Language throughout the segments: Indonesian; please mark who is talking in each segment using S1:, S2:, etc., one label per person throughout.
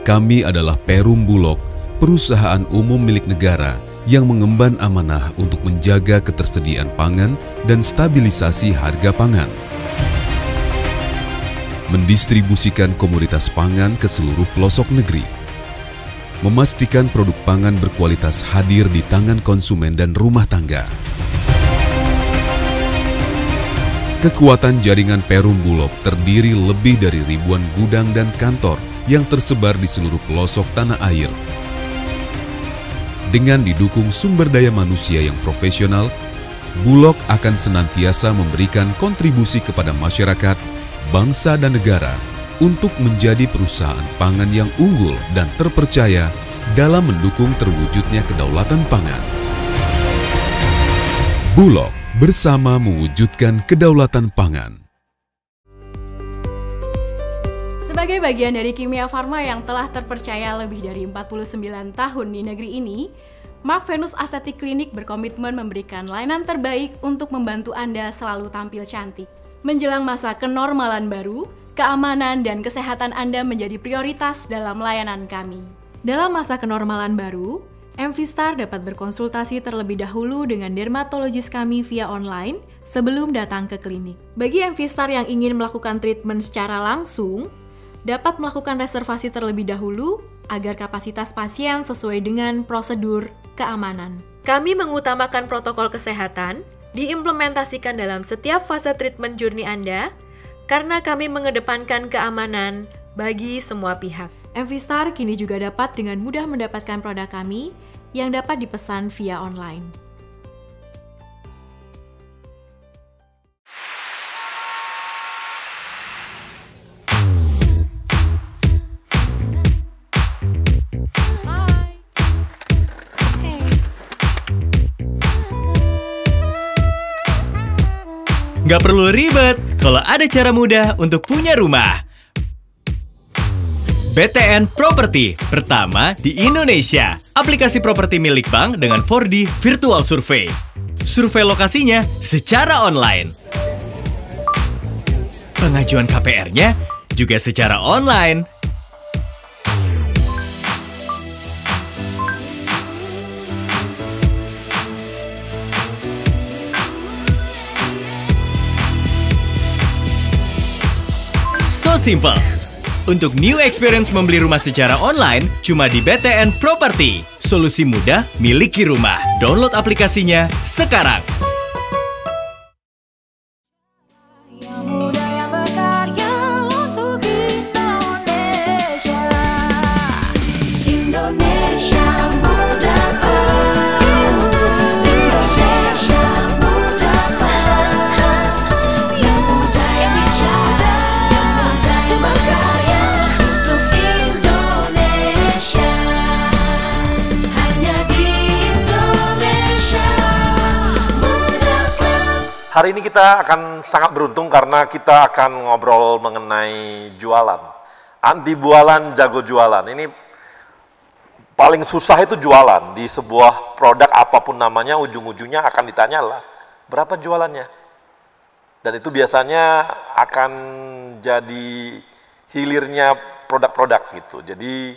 S1: Kami adalah Perum Bulog, perusahaan umum milik negara yang mengemban amanah untuk menjaga ketersediaan pangan dan stabilisasi harga pangan. Mendistribusikan komoditas pangan ke seluruh pelosok negeri. Memastikan produk pangan berkualitas hadir di tangan konsumen dan rumah tangga. Kekuatan jaringan Perum Bulog terdiri lebih dari ribuan gudang dan kantor yang tersebar di seluruh pelosok tanah air. Dengan didukung sumber daya manusia yang profesional, Bulog akan senantiasa memberikan kontribusi kepada masyarakat, bangsa dan negara untuk menjadi perusahaan pangan yang unggul dan terpercaya dalam mendukung terwujudnya kedaulatan pangan. Bulog bersama mewujudkan kedaulatan pangan.
S2: Sebagai bagian dari Kimia Farma yang telah terpercaya lebih dari 49 tahun di negeri ini, Mark Venus Aesthetic Clinic berkomitmen memberikan layanan terbaik untuk membantu Anda selalu tampil cantik. Menjelang masa kenormalan baru, keamanan dan kesehatan Anda menjadi prioritas dalam layanan kami. Dalam masa kenormalan baru, MV-Star dapat berkonsultasi terlebih dahulu dengan dermatologis kami via online sebelum datang ke klinik. Bagi MV-Star yang ingin melakukan treatment secara langsung, dapat melakukan reservasi terlebih dahulu agar kapasitas pasien sesuai dengan prosedur keamanan. Kami mengutamakan protokol kesehatan, diimplementasikan dalam setiap fase treatment journey Anda, karena kami mengedepankan keamanan bagi semua pihak. MV-Star kini juga dapat dengan mudah mendapatkan produk kami yang dapat dipesan via online.
S3: Nggak perlu ribet kalau ada cara mudah untuk punya rumah. BTN Property pertama di Indonesia. Aplikasi properti milik bank dengan 4D Virtual Survey. Survei lokasinya secara online. Pengajuan KPR-nya juga secara online. So simple. Untuk new experience membeli rumah secara online, cuma di BTN Property. Solusi mudah miliki rumah. Download aplikasinya sekarang.
S4: Hanya di Hari ini kita akan sangat beruntung karena kita akan ngobrol mengenai jualan. Anti bualan, jago jualan. Ini paling susah itu jualan. Di sebuah produk apapun namanya, ujung-ujungnya akan ditanya lah, berapa jualannya? Dan itu biasanya akan jadi hilirnya produk-produk gitu. Jadi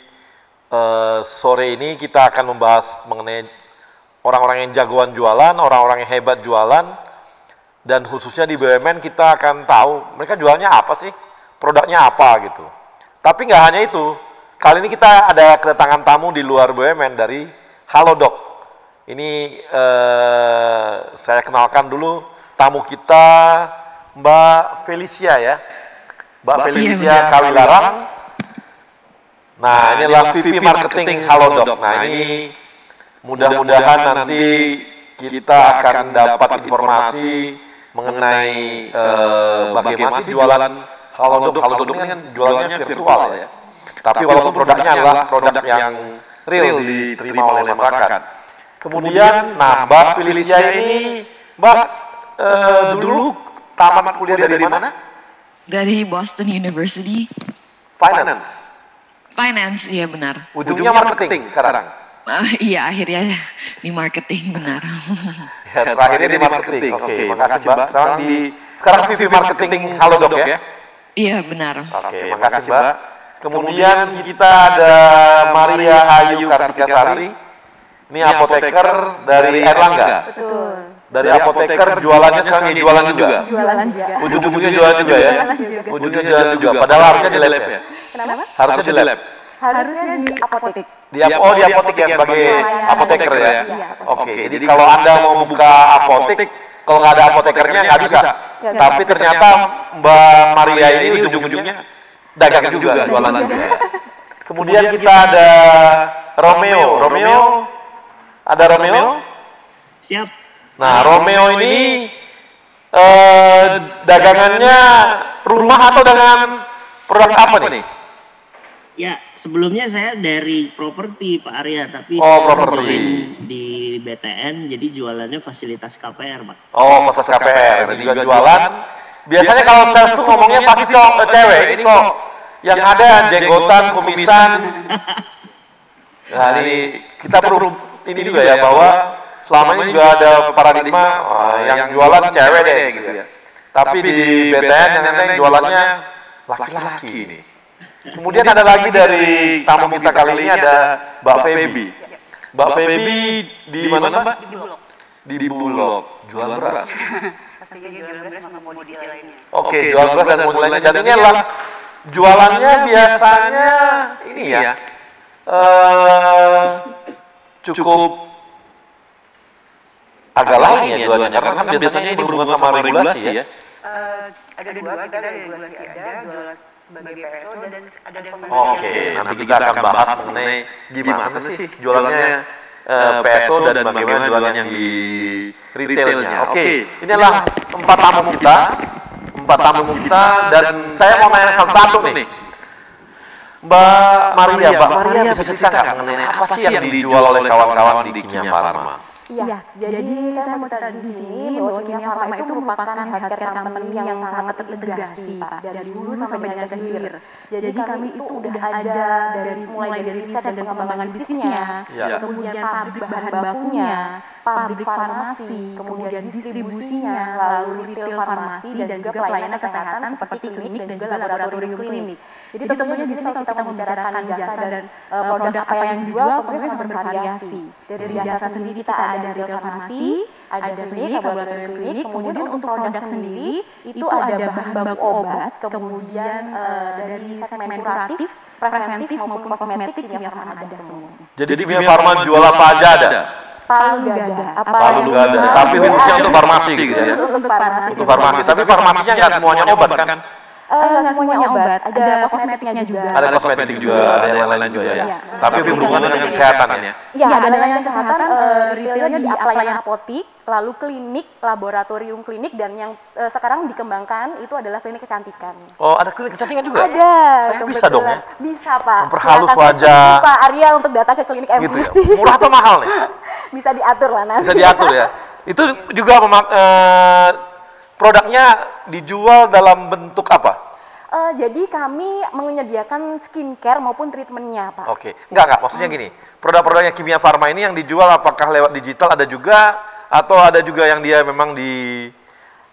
S4: sore ini kita akan membahas mengenai orang-orang yang jagoan jualan, orang-orang yang hebat jualan. Dan khususnya di BUMN kita akan tahu mereka jualnya apa sih, produknya apa gitu. Tapi nggak hanya itu, kali ini kita ada kedatangan tamu di luar BUMN dari Halodoc. Ini saya kenalkan dulu tamu kita, Mbak Felicia ya, Mbak Felicia Kawilarang. Nah, ini adalah VP Marketing Halodoc. Nah, ini mudah-mudahan nanti kita akan dapat informasi mengenai bagaimana sih jualan Halodoc. Halodoc ini kan jualannya virtual ya. Tapi walaupun produknya adalah produk yang real diterima oleh masyarakat. Kemudian, nah Mbak Felicia ini, Mbak dulu tamat kuliah dari mana?
S5: Dari Boston University. Finance, iya benar.
S4: Ujungnya marketing sekarang?
S5: Iya, akhirnya di marketing, benar.
S4: Ya, terakhirnya di marketing. Oke, makasih Mbak. Sekarang VP Marketing Halodoc ya?
S5: Iya, benar.
S4: Oke, makasih Mbak. Kemudian kita ada Maria Ayu Kartikasari. Ini apoteker dari Erlangga.
S6: Betul.
S4: Dari apoteker jualannya sekarang jualan juga?
S6: Jualan juga.
S4: Ujung-ujungnya jualan juga ya? Ujungnya jualan juga. Padahal harusnya di lab ya?
S6: Kenapa?
S4: Harusnya di lab?
S6: Harusnya di apotek.
S4: Di apotek ya, sebagai apoteker ya?
S6: Iya,
S4: Oke, jadi kalau Anda mau buka apotek, kalau nggak ada apotekernya nggak bisa. Tapi ternyata Mbak Maria ini ujung-ujungnya dagang juga, jualan juga. Kemudian kita ada Romeo. Ada Romeo?
S7: Siap.
S4: Nah, Romeo ini dagangannya rumah atau dagangan produk apa nih?
S7: Ya, sebelumnya saya dari properti Pak Arya, tapi
S4: properti
S7: di BTN, jadi jualannya fasilitas KPR, Pak.
S4: Oh, fasilitas KPR, dan juga jualan. Biasanya kalau sales tuh ngomongnya pasti ke cewek, ini kok yang ada jenggotan, kumisan. Nah, ini kita perlu ini juga ya, bahwa selama ini juga ada paradigma yang jualan cewek deh gitu ya. Tapi di BTN yang jualannya laki-laki ini. Kemudian ada lagi dari tamu kita kali ini ada Mbak Feby. Mbak Feby di mana Mbak? Di Bulog. Jual beras.
S8: Pastinya jual beras sama komoditi lainnya.
S4: Oke, jual beras dan komoditi lainnya. Dan ini adalah jualannya biasanya ini ya, cukup agak lain ya jualannya. Karena kan biasanya ini berhubungan sama regulasi ya.
S8: Ada dua, kita ada regulasi jual sebagai PSO dan ada komersial.
S4: Oke, nanti kita akan bahas mengenai gimana sih jualannya PSO dan bagaimana jualan yang di retailnya. Oke, ini adalah empat tamu kita dan saya mau nanya satu nih. Mbak Maria bisa cerita nggak mengenai apa sih yang dijual oleh kawan-kawan di Kimia Farma?
S6: Iya, jadi saya mau cerita di sini bahwa Kimia Farma itu merupakan healthcare company yang sangat terintegrasi, Pak, dari hulu sampai dengan ke hilir. Jadi kami itu udah ada mulai dari riset dan pengembangan bisnisnya, kemudian pabrik bahan bakunya, pabrik farmasi, kemudian distribusinya, lalu retail farmasi dan juga pelayanan kesehatan seperti klinik dan juga laboratorium klinik. Jadi tentunya di sini kalau kita membicarakan jasa dan produk apa yang dijual, pokoknya sangat bervariasi. Dari jasa sendiri kita ada retail farmasi, ada klinik, laboratorium klinik, kemudian untuk produk sendiri itu ada bahan baku obat, kemudian dari segmen kuratif, preventif maupun kosmetik Kimia Farma ada semuanya.
S4: Jadi Kimia Farma jual apa aja ada?
S6: Palu nggak ada.
S4: Palu nggak ada. Tapi khususnya untuk farmasi gitu ya? Untuk farmasi. Tapi farmasinya nggak semuanya obat kan?
S6: Nggak semuanya obat, ada kosmetiknya juga.
S4: Ada kosmetik juga, ada yang lain juga ya. Tapi berhubungan dengan kesehatan ya?
S6: Iya, ada layanan kesehatan, retailnya di pelayanan apotik, lalu klinik, laboratorium klinik, dan yang sekarang dikembangkan itu adalah klinik kecantikan.
S4: Oh, ada klinik kecantikan juga?
S6: Ada.
S4: Saya bisa dong ya?
S6: Bisa, Pak.
S4: Memperhalus wajah.
S6: Pak Arya untuk datang ke klinik MUC.
S4: Gitu ya? Murah atau mahal nih?
S6: Bisa diatur lah nanti.
S4: Bisa diatur ya? Itu juga produknya dijual dalam bentuk apa?
S6: Jadi kami menyediakan skincare maupun treatmentnya, Pak.
S4: Oke, enggak, maksudnya gini, produk-produknya Kimia Farma ini yang dijual apakah lewat digital ada juga, atau ada juga yang dia memang di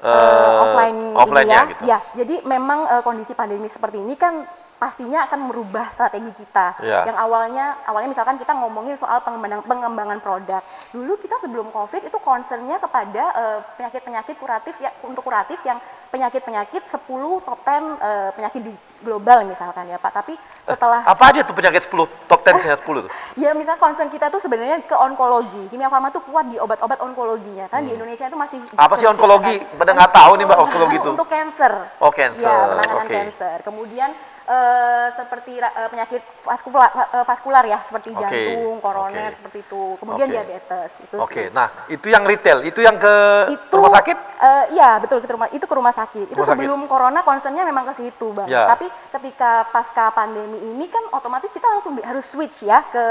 S4: offline-nya
S6: ya.
S4: gitu?
S6: Ya, jadi memang kondisi pandemi seperti ini kan pastinya akan merubah strategi kita. Yang awalnya misalkan kita ngomongin soal pengembangan produk. Dulu kita sebelum COVID itu concernnya kepada penyakit-penyakit kuratif ya, untuk kuratif yang penyakit-penyakit 10 top 10 penyakit di global misalkan ya Pak. Tapi setelah
S4: apa aja tuh penyakit 10 top 10 penyakit 10 tuh?
S6: Ya misal concern kita tuh sebenarnya ke onkologi. Kimia Farma tuh kuat di obat-obat onkologinya kan di Indonesia itu masih
S4: apa sih onkologi? Pada nggak tahu nih Mbak onkologi itu.
S6: Untuk cancer.
S4: Oh, cancer.
S6: Ya, penanganan cancer. Kemudian seperti penyakit vaskular ya, seperti jantung, koroner, seperti itu. Kemudian diabetes. Itu
S4: nah itu yang retail, itu yang ke rumah sakit?
S6: Iya betul, itu ke rumah sakit. Itu sebelum corona concernnya memang ke situ Bang.
S4: Ya.
S6: Tapi ketika pasca pandemi ini kan otomatis kita langsung harus switch ya ke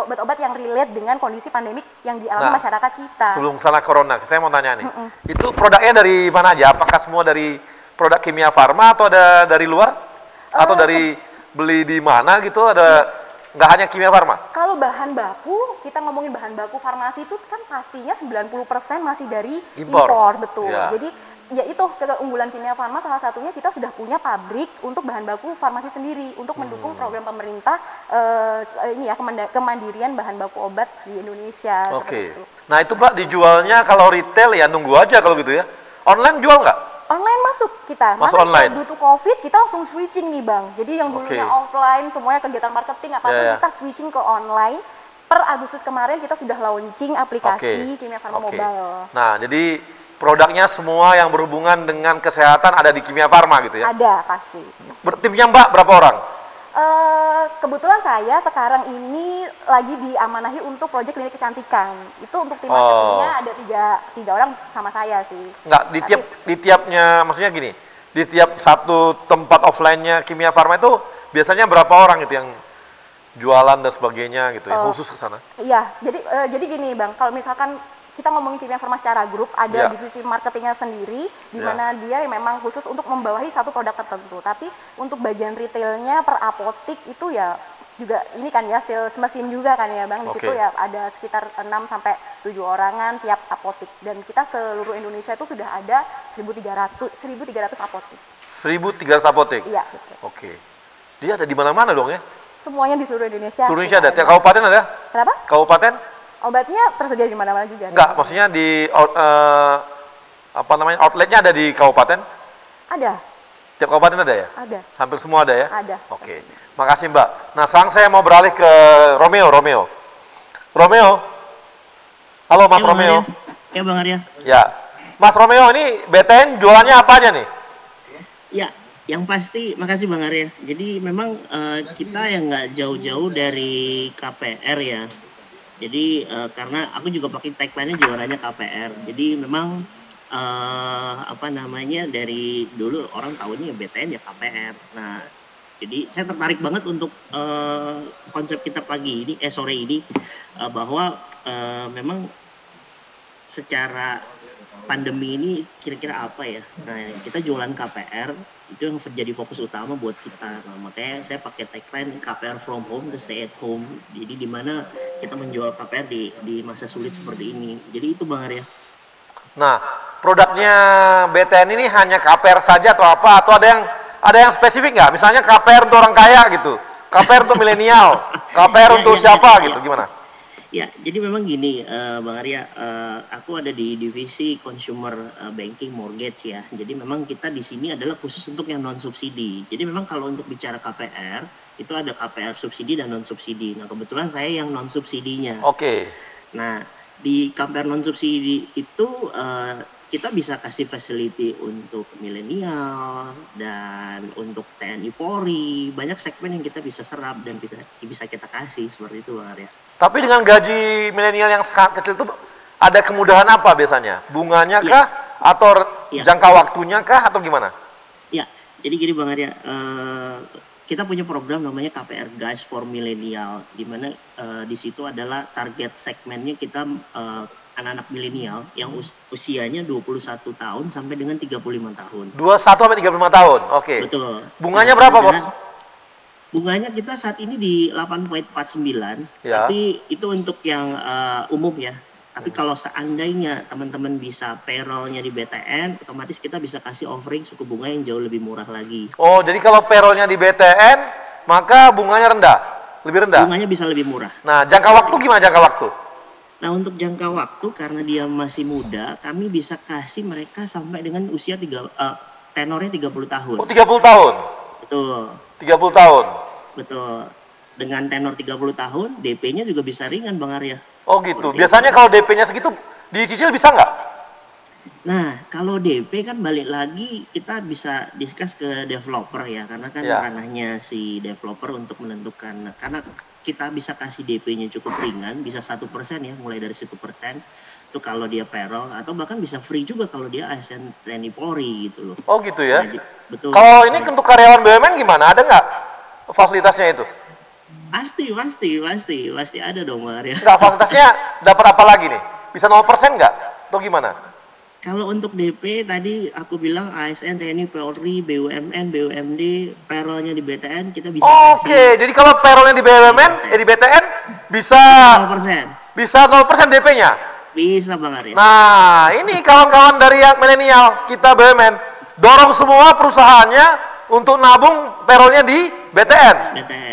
S6: obat-obat yang relate dengan kondisi pandemik yang dialami masyarakat kita.
S4: Sebelum sana corona, saya mau tanya nih, itu produknya dari mana aja? Apakah semua dari produk Kimia Farma atau ada dari luar? Atau dari beli di mana gitu, ada nggak hanya Kimia Farma?
S6: Kalau bahan baku, kita ngomongin bahan baku farmasi itu kan pastinya 90% masih dari impor, betul. Ya. Jadi ya itu keunggulan Kimia Farma salah satunya kita sudah punya pabrik untuk bahan baku farmasi sendiri untuk mendukung program pemerintah ini ya kemandirian bahan baku obat di Indonesia.
S4: Oke. Nah itu Mbak dijualnya kalau retail ya nunggu aja kalau gitu ya. Online jual nggak?
S6: Online masuk kita.
S4: Masuk online.
S6: Due to COVID kita langsung switching nih Bang. Jadi yang dulunya offline semuanya kegiatan marketing apapun kita switching ke online. Per Agustus kemarin kita sudah launching aplikasi Kimia Farma Mobile.
S4: Nah, jadi produknya semua yang berhubungan dengan kesehatan ada di Kimia Farma gitu ya?
S6: Ada pasti.
S4: Timnya Mbak berapa orang?
S6: Kebetulan saya sekarang ini lagi diamanahi untuk proyek klinik kecantikan. Itu untuk tim marketingnya ada tiga orang sama saya sih.
S4: Enggak, di tiapnya, maksudnya gini, di tiap satu tempat offline-nya Kimia Farma itu biasanya berapa orang itu yang jualan dan sebagainya gitu ya, khusus ke sana?
S6: Iya, jadi gini Bang, kalau misalkan kita ngomongin Kimia Farma secara grup, ada divisi marketingnya sendiri, di mana dia memang khusus untuk membawahi satu produk tertentu. Tapi untuk bagian retailnya per apotik itu ya juga ini kan ya sales mesin juga kan ya Bang. Di situ ya ada sekitar 6 sampai 7 orangan tiap apotik. Dan kita seluruh Indonesia itu sudah ada 1.300 apotik.
S4: 1.300 apotik?
S6: Iya, betul.
S4: Oke. Dia ada di mana-mana dong ya?
S6: Semuanya di seluruh Indonesia.
S4: Seluruh Indonesia ada? Tiap kabupaten ada?
S6: Kenapa?
S4: Kabupaten?
S6: Obatnya tersedia di mana-mana juga.
S4: Enggak, maksudnya di outletnya ada di kabupaten? Ada. Tiap kabupaten ada ya?
S6: Ada.
S4: Hampir semua ada ya?
S6: Ada.
S4: Oke. Makasih Mbak. Nah, sekarang saya mau beralih ke Romeo. Halo Mas Romeo.
S7: Ya Bang Arya.
S4: Ya. Mas Romeo, ini BTN jualannya apa aja nih?
S7: Ya, yang pasti, makasih Bang Arya. Jadi memang kita yang nggak jauh-jauh dari KPR ya. Jadi karena aku juga pakai tagline-nya juaranya KPR. Jadi memang dari dulu orang tahunya ya BTN ya KPR. Nah, jadi saya tertarik banget untuk konsep kita sore ini bahwa memang secara pandemi ini kira-kira apa ya. Nah, kita jualan KPR itu yang jadi fokus utama buat kita. Nah, makanya saya pakai tagline KPR from home to stay at home. Jadi di mana kita menjual KPR di masa sulit seperti ini. Jadi itu Bang Arya.
S4: Nah, produknya BTN ini hanya KPR saja atau apa? Atau ada yang spesifik nggak? Misalnya KPR untuk orang kaya gitu, KPR untuk milenial, KPR untuk siapa gitu, gimana?
S7: Ya, jadi memang gini, Bang Arya, aku ada di divisi consumer banking mortgage ya. Jadi memang kita di sini adalah khusus untuk yang non subsidi. Jadi memang kalau untuk bicara KPR itu ada KPR subsidi dan non subsidi. Nah kebetulan saya yang non subsidinya.
S4: Oke.
S7: Nah di KPR non subsidi itu kita bisa kasih facility untuk milenial dan untuk TNI Polri, banyak segmen yang kita bisa serap dan bisa kita kasih seperti itu Bang Arya.
S4: Tapi dengan gaji milenial yang sangat kecil itu ada kemudahan apa biasanya? Bunganya kah? Atau jangka waktunya kah? Atau gimana?
S7: Ya, jadi gini Bang Arya, kita punya program namanya KPR Guys for Millennial, di mana di situ adalah target segmennya kita anak-anak milenial yang usianya 21 tahun sampai dengan 35 tahun.
S4: 21 sampai 35 tahun. Oke.
S7: Betul.
S4: Bunganya berapa, Bos?
S7: Bunganya kita saat ini di 8,49,
S4: Ya.
S7: tapi itu untuk yang umum ya. Tapi kalau seandainya teman-teman bisa payroll-nya di BTN, otomatis kita bisa kasih offering suku bunga yang jauh lebih murah lagi.
S4: Oh, jadi kalau payroll-nya di BTN, maka bunganya rendah, lebih rendah.
S7: Bunganya bisa lebih murah.
S4: Nah, jangka waktu gimana jangka waktu?
S7: Nah, untuk jangka waktu karena dia masih muda, kami bisa kasih mereka sampai dengan usia tenornya 30 tahun.
S4: Oh, 30 tahun.
S7: Betul.
S4: 30 tahun.
S7: Betul. Dengan tenor 30 tahun, DP-nya juga bisa ringan, Bang Arya.
S4: Oh gitu. Biasanya kalau DP-nya segitu dicicil bisa nggak?
S7: Nah, kalau DP kan balik lagi kita bisa discuss ke developer ya, karena kan
S4: Ya.
S7: ranahnya si developer untuk menentukan. Karena kita bisa kasih DP-nya cukup ringan, bisa 1% ya, mulai dari 1%. Itu kalau dia payroll, atau bahkan bisa free juga kalau dia ASN TNI Polri gitu loh.
S4: Oh gitu ya.
S7: Nah, betul.
S4: Kalau ini untuk karyawan BUMN gimana? Ada nggak fasilitasnya itu?
S7: Pasti ada dong, Bang Arya.
S4: Nggak, fasilitasnya dapat apa lagi nih? Bisa 0% nggak? Atau gimana?
S7: Kalau untuk DP tadi aku bilang ASN, TNI, Polri, BUMN, BUMD, payroll-nya di BTN kita bisa
S4: Oke, jadi kalau payroll-nya di BUMN, di BTN bisa
S7: 0%.
S4: bisa 0% DP-nya.
S7: Bisa, Bang Arya.
S4: Nah, ini kawan-kawan dari yang milenial kita BUMN dorong semua perusahaannya untuk nabung payroll-nya di BTN.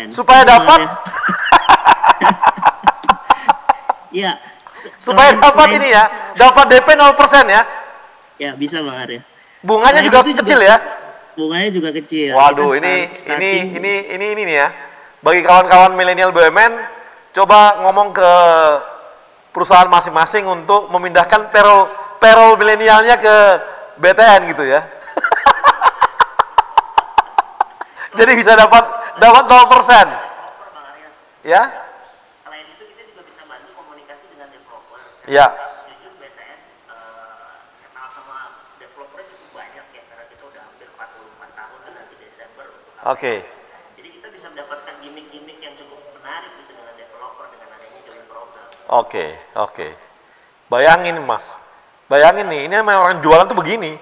S4: Supaya
S7: Setuju,
S4: dapat
S7: Bang Arya. Ya.
S4: supaya dapat ini ya, dapat DP 0% ya.
S7: Ya, bisa, Bang Arya.
S4: Bunganya juga
S7: itu
S4: kecil ya.
S7: Bunganya juga kecil.
S4: Waduh,
S7: Kita starting-
S4: ini nih ya. Bagi kawan-kawan milenial BUMN, coba ngomong ke perusahaan masing-masing untuk memindahkan payroll milenialnya ke BTN gitu ya. Jadi bisa dapat 0%. Ya?
S7: Selain itu kita juga bisa bantu komunikasi dengan developer.
S4: Ya.
S7: Jujur BTN kenal sama developer cukup banyak ya, karena kita udah hampir 44 tahun kan nanti Desember.
S4: Oke.
S7: Jadi kita bisa mendapatkan gimmick-gimmick yang cukup menarik gitu dengan developer dengan adanya joint program.
S4: Oke. Bayangin Mas, bayangin nih, ini memang orang jualan tuh begini.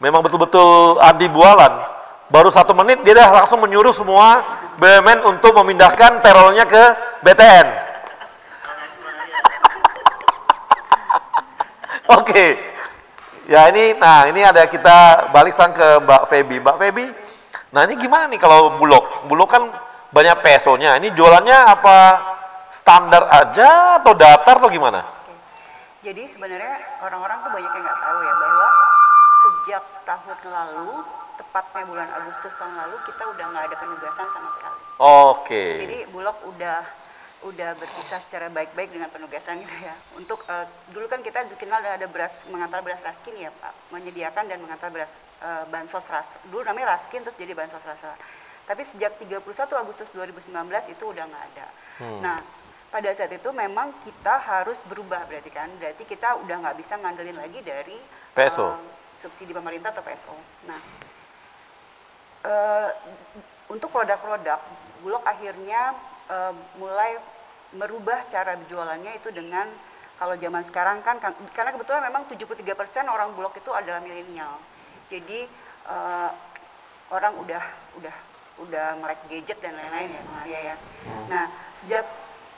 S4: Memang betul-betul anti bualan. Baru 1 menit dia dah langsung menyuruh semua BUMN untuk memindahkan payroll-nya ke BTN. Oke. Ya ini, nah ini ada kita balik sang ke Mbak Feby. Mbak Feby, nah ini gimana nih kalau Bulog? Bulog kan banyak pesonya. Ini jualannya apa standar aja atau datar atau gimana?
S8: Jadi sebenarnya orang-orang tuh banyak yang nggak tahu ya bahwa sejak tahun lalu, tepatnya bulan Agustus tahun lalu, kita udah nggak ada penugasan sama sekali.
S4: Oke.
S8: Jadi Bulog udah berpisah secara baik-baik dengan penugasan gitu ya. Untuk dulu kan kita dikenal ada beras, mengantar beras raskin ya Pak, menyediakan dan mengantar beras bansos ras. Dulu namanya raskin terus jadi bansos rasa. Tapi sejak 31 Agustus 2019 itu udah nggak ada. Nah, pada saat itu memang kita harus berubah berarti kita udah nggak bisa ngandelin lagi dari
S4: PSO.
S8: Subsidi pemerintah atau PSO. Nah, untuk produk-produk Bulog akhirnya mulai merubah cara berjualannya itu dengan, kalau zaman sekarang kan karena kebetulan memang 73% orang Bulog itu adalah milenial. Jadi orang udah melek gadget dan lain-lain ya, Maria ya. Nah, sejak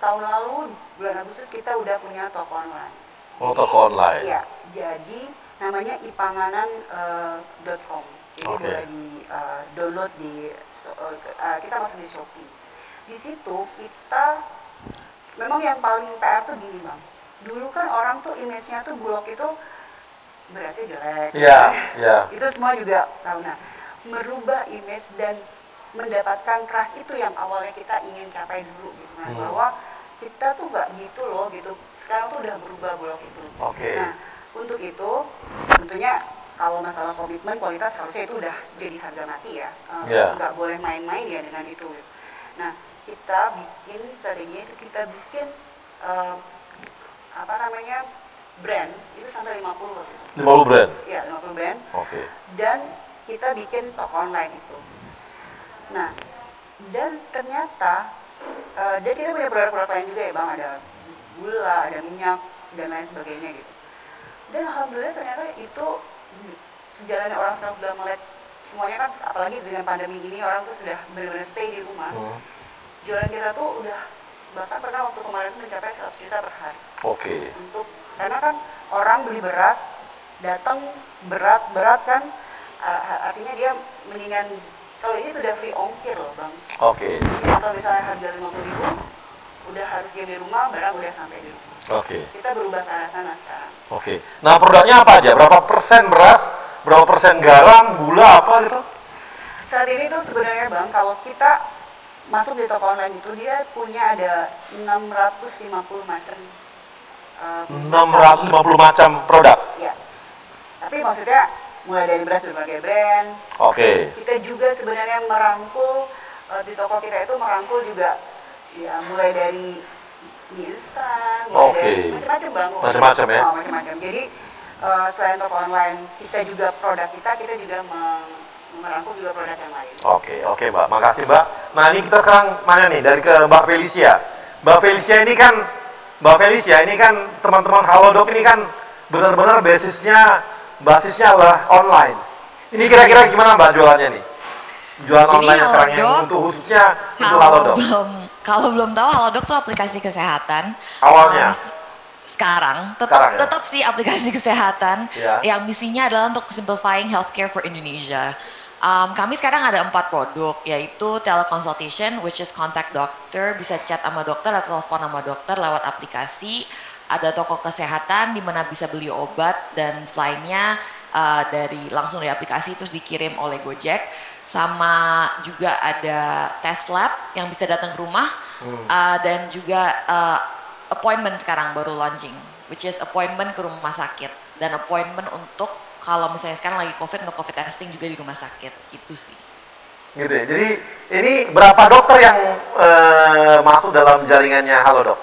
S8: tahun lalu bulan Agustus kita udah punya toko online.
S4: Oh, toko online.
S8: Iya, jadi namanya ipanganan.com. Jadi boleh di download kita masuk di Shopee. Di situ kita memang yang paling PR tuh gini Bang. Dulu kan orang tuh image-nya tuh Bulog itu berasnya jelek.
S4: Iya.
S8: Itu semua juga tahu. Nah, merubah image dan mendapatkan trust itu yang awalnya kita ingin capai dulu gitu kan. Bahwa kita tuh nggak gitu loh gitu. Sekarang tuh udah berubah Bulog itu.
S4: Oke.
S8: Nah, untuk itu tentunya kalau masalah komitmen kualitas harusnya itu udah jadi harga mati ya. Nggak boleh main-main ya dengan itu. Nah, kita bikin strateginya itu kita bikin brand itu sampai 50 waktu itu.
S4: 50 brand?
S8: Iya, 50 brand.
S4: Oke.
S8: Dan kita bikin toko online itu. Nah, Dan ternyata dan kita punya produk-produk lain juga ya Bang, ada gula, ada minyak dan lain sebagainya gitu. Dan alhamdulillah ternyata itu sejalannya orang sekarang sudah melihat semuanya kan, apalagi dengan pandemi ini orang tuh sudah benar-benar stay di rumah. Jualan kita tuh udah bahkan pernah waktu kemarin tuh mencapai 100 juta per hari. Untuk karena kan orang beli beras datang berat kan, artinya dia mendingan kalau ini tuh udah free ongkir loh Bang. Jadi contoh misalnya harga 50.000 udah harus dia di rumah, barang udah sampai di rumah. Kita berubah ke arah sana sekarang.
S4: Nah produknya apa aja? Berapa persen beras? Berapa persen garam, gula, apa gitu?
S8: Saat ini tuh sebenarnya Bang, kalau kita masuk di toko online itu dia punya ada 650 macam.
S4: 650 macam produk?
S8: Ya. Tapi maksudnya mulai dari beras berbagai brand. Kita juga sebenarnya merangkul di toko kita itu merangkul juga ya mulai dari mie instan, mulai dari macam-macam Bang.
S4: Macam-macam ya.
S8: Macam-macam. Jadi selain toko online, kita juga produk kita juga merangkul juga produk yang lain.
S4: Oke Mbak, makasih Mbak. Nah ini kita sekarang mana nih, dari ke Mbak Felicia. Mbak Felicia ini kan teman-teman Halodoc ini kan benar-benar basisnya adalah online. Ini kira-kira gimana Mbak jualannya nih? Jualan
S5: Jadi
S4: online sekarang yang
S5: Halodoc,
S4: untuk khususnya untuk Halodoc.
S5: Kalau belum tahu, Halodoc tuh aplikasi kesehatan.
S4: Awalnya?
S5: Sekarang tetap sih aplikasi kesehatan yang misinya adalah untuk simplifying healthcare for Indonesia. Kami sekarang ada 4 produk, yaitu teleconsultation, which is contact doctor, bisa chat sama dokter atau telepon sama dokter lewat aplikasi. Ada toko kesehatan di mana bisa beli obat dan selainnya langsung dari aplikasi terus dikirim oleh Gojek. Sama juga ada test lab yang bisa datang ke rumah dan juga appointment sekarang baru launching, which is appointment ke rumah sakit dan appointment untuk kalau misalnya sekarang lagi COVID, untuk COVID testing juga di rumah sakit, gitu sih.
S4: Gitu ya. Jadi ini berapa dokter yang masuk dalam jaringannya Halodoc?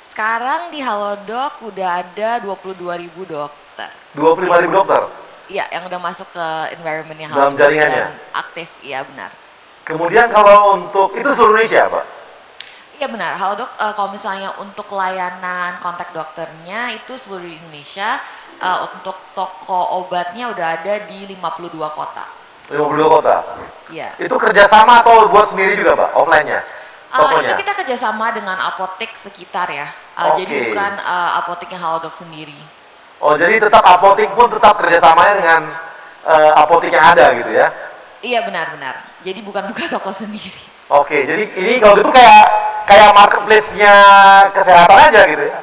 S5: Sekarang di Halodoc udah ada 22.000 dokter.
S4: 25.000 dokter?
S5: Iya, yang udah masuk ke environmentnya
S4: Halodoc. Dalam jaringannya?
S5: Aktif, iya benar.
S4: Kemudian kalau untuk, itu seluruh Indonesia Pak?
S5: Iya benar, Halodoc kalau misalnya untuk layanan kontak dokternya itu seluruh Indonesia, untuk toko obatnya udah ada di 52 kota.
S4: 52 kota?
S5: Iya.
S4: Itu kerjasama atau buat sendiri juga Pak, offline-nya?
S5: Itu kita kerjasama dengan apotek sekitar ya, jadi bukan apoteknya Halodoc sendiri.
S4: Jadi tetap apotek pun tetap kerjasamanya dengan apotek yang ada gitu ya?
S5: Iya benar-benar, jadi bukan buka toko sendiri.
S4: Jadi ini kalau gitu kayak marketplace-nya kesehatan aja gitu ya?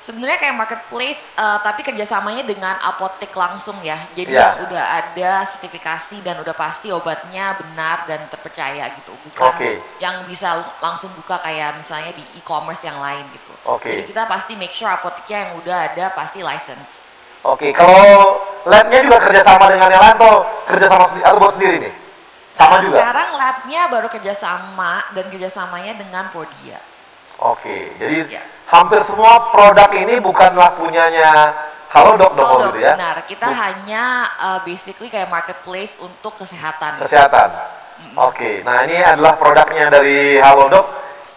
S5: Sebenarnya kayak marketplace, tapi kerjasamanya dengan apotek langsung ya. Jadi yang udah ada sertifikasi dan udah pasti obatnya benar dan terpercaya gitu. Bukan yang bisa langsung buka kayak misalnya di e-commerce yang lain gitu. Jadi kita pasti make sure apoteknya yang udah ada pasti license.
S4: Kalau labnya juga kerjasama dengan yang lain atau kerjasama sendiri atau buat sendiri nih? Sama juga? Sekarang
S5: labnya baru kerjasama dan kerjasamanya dengan Podia.
S4: Jadi hampir semua produk ini bukanlah punyanya Halodoc dong gitu ya?
S5: Benar, kita hanya basically kayak marketplace untuk kesehatan.
S4: Nah ini adalah produknya dari Halodoc.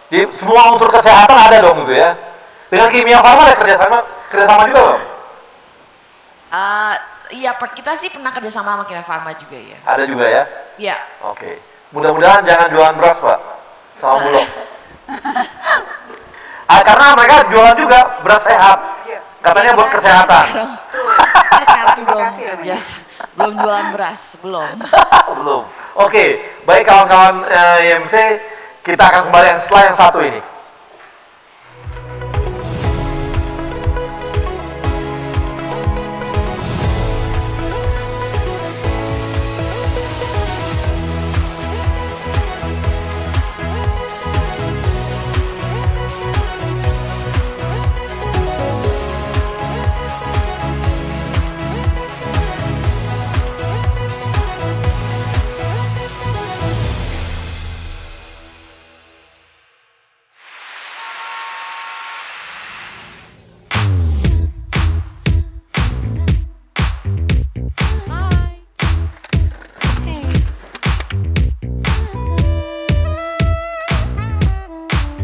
S4: Jadi semua unsur kesehatan ada dong gitu ya? Dengan Kimia Farma ada kerjasama juga loh?
S5: Iya, kita sih pernah kerjasama sama Kimia Farma juga ya.
S4: Ada juga ya?
S5: Iya.
S4: Mudah-mudahan jangan jualan beras Pak, sama Bulog. Karena mereka jualan juga beras sehat, katanya buat kesehatan.
S5: Sekarang belum jualan beras, belum.
S4: Baik kawan-kawan IMC, kita akan kembali setelah yang satu ini.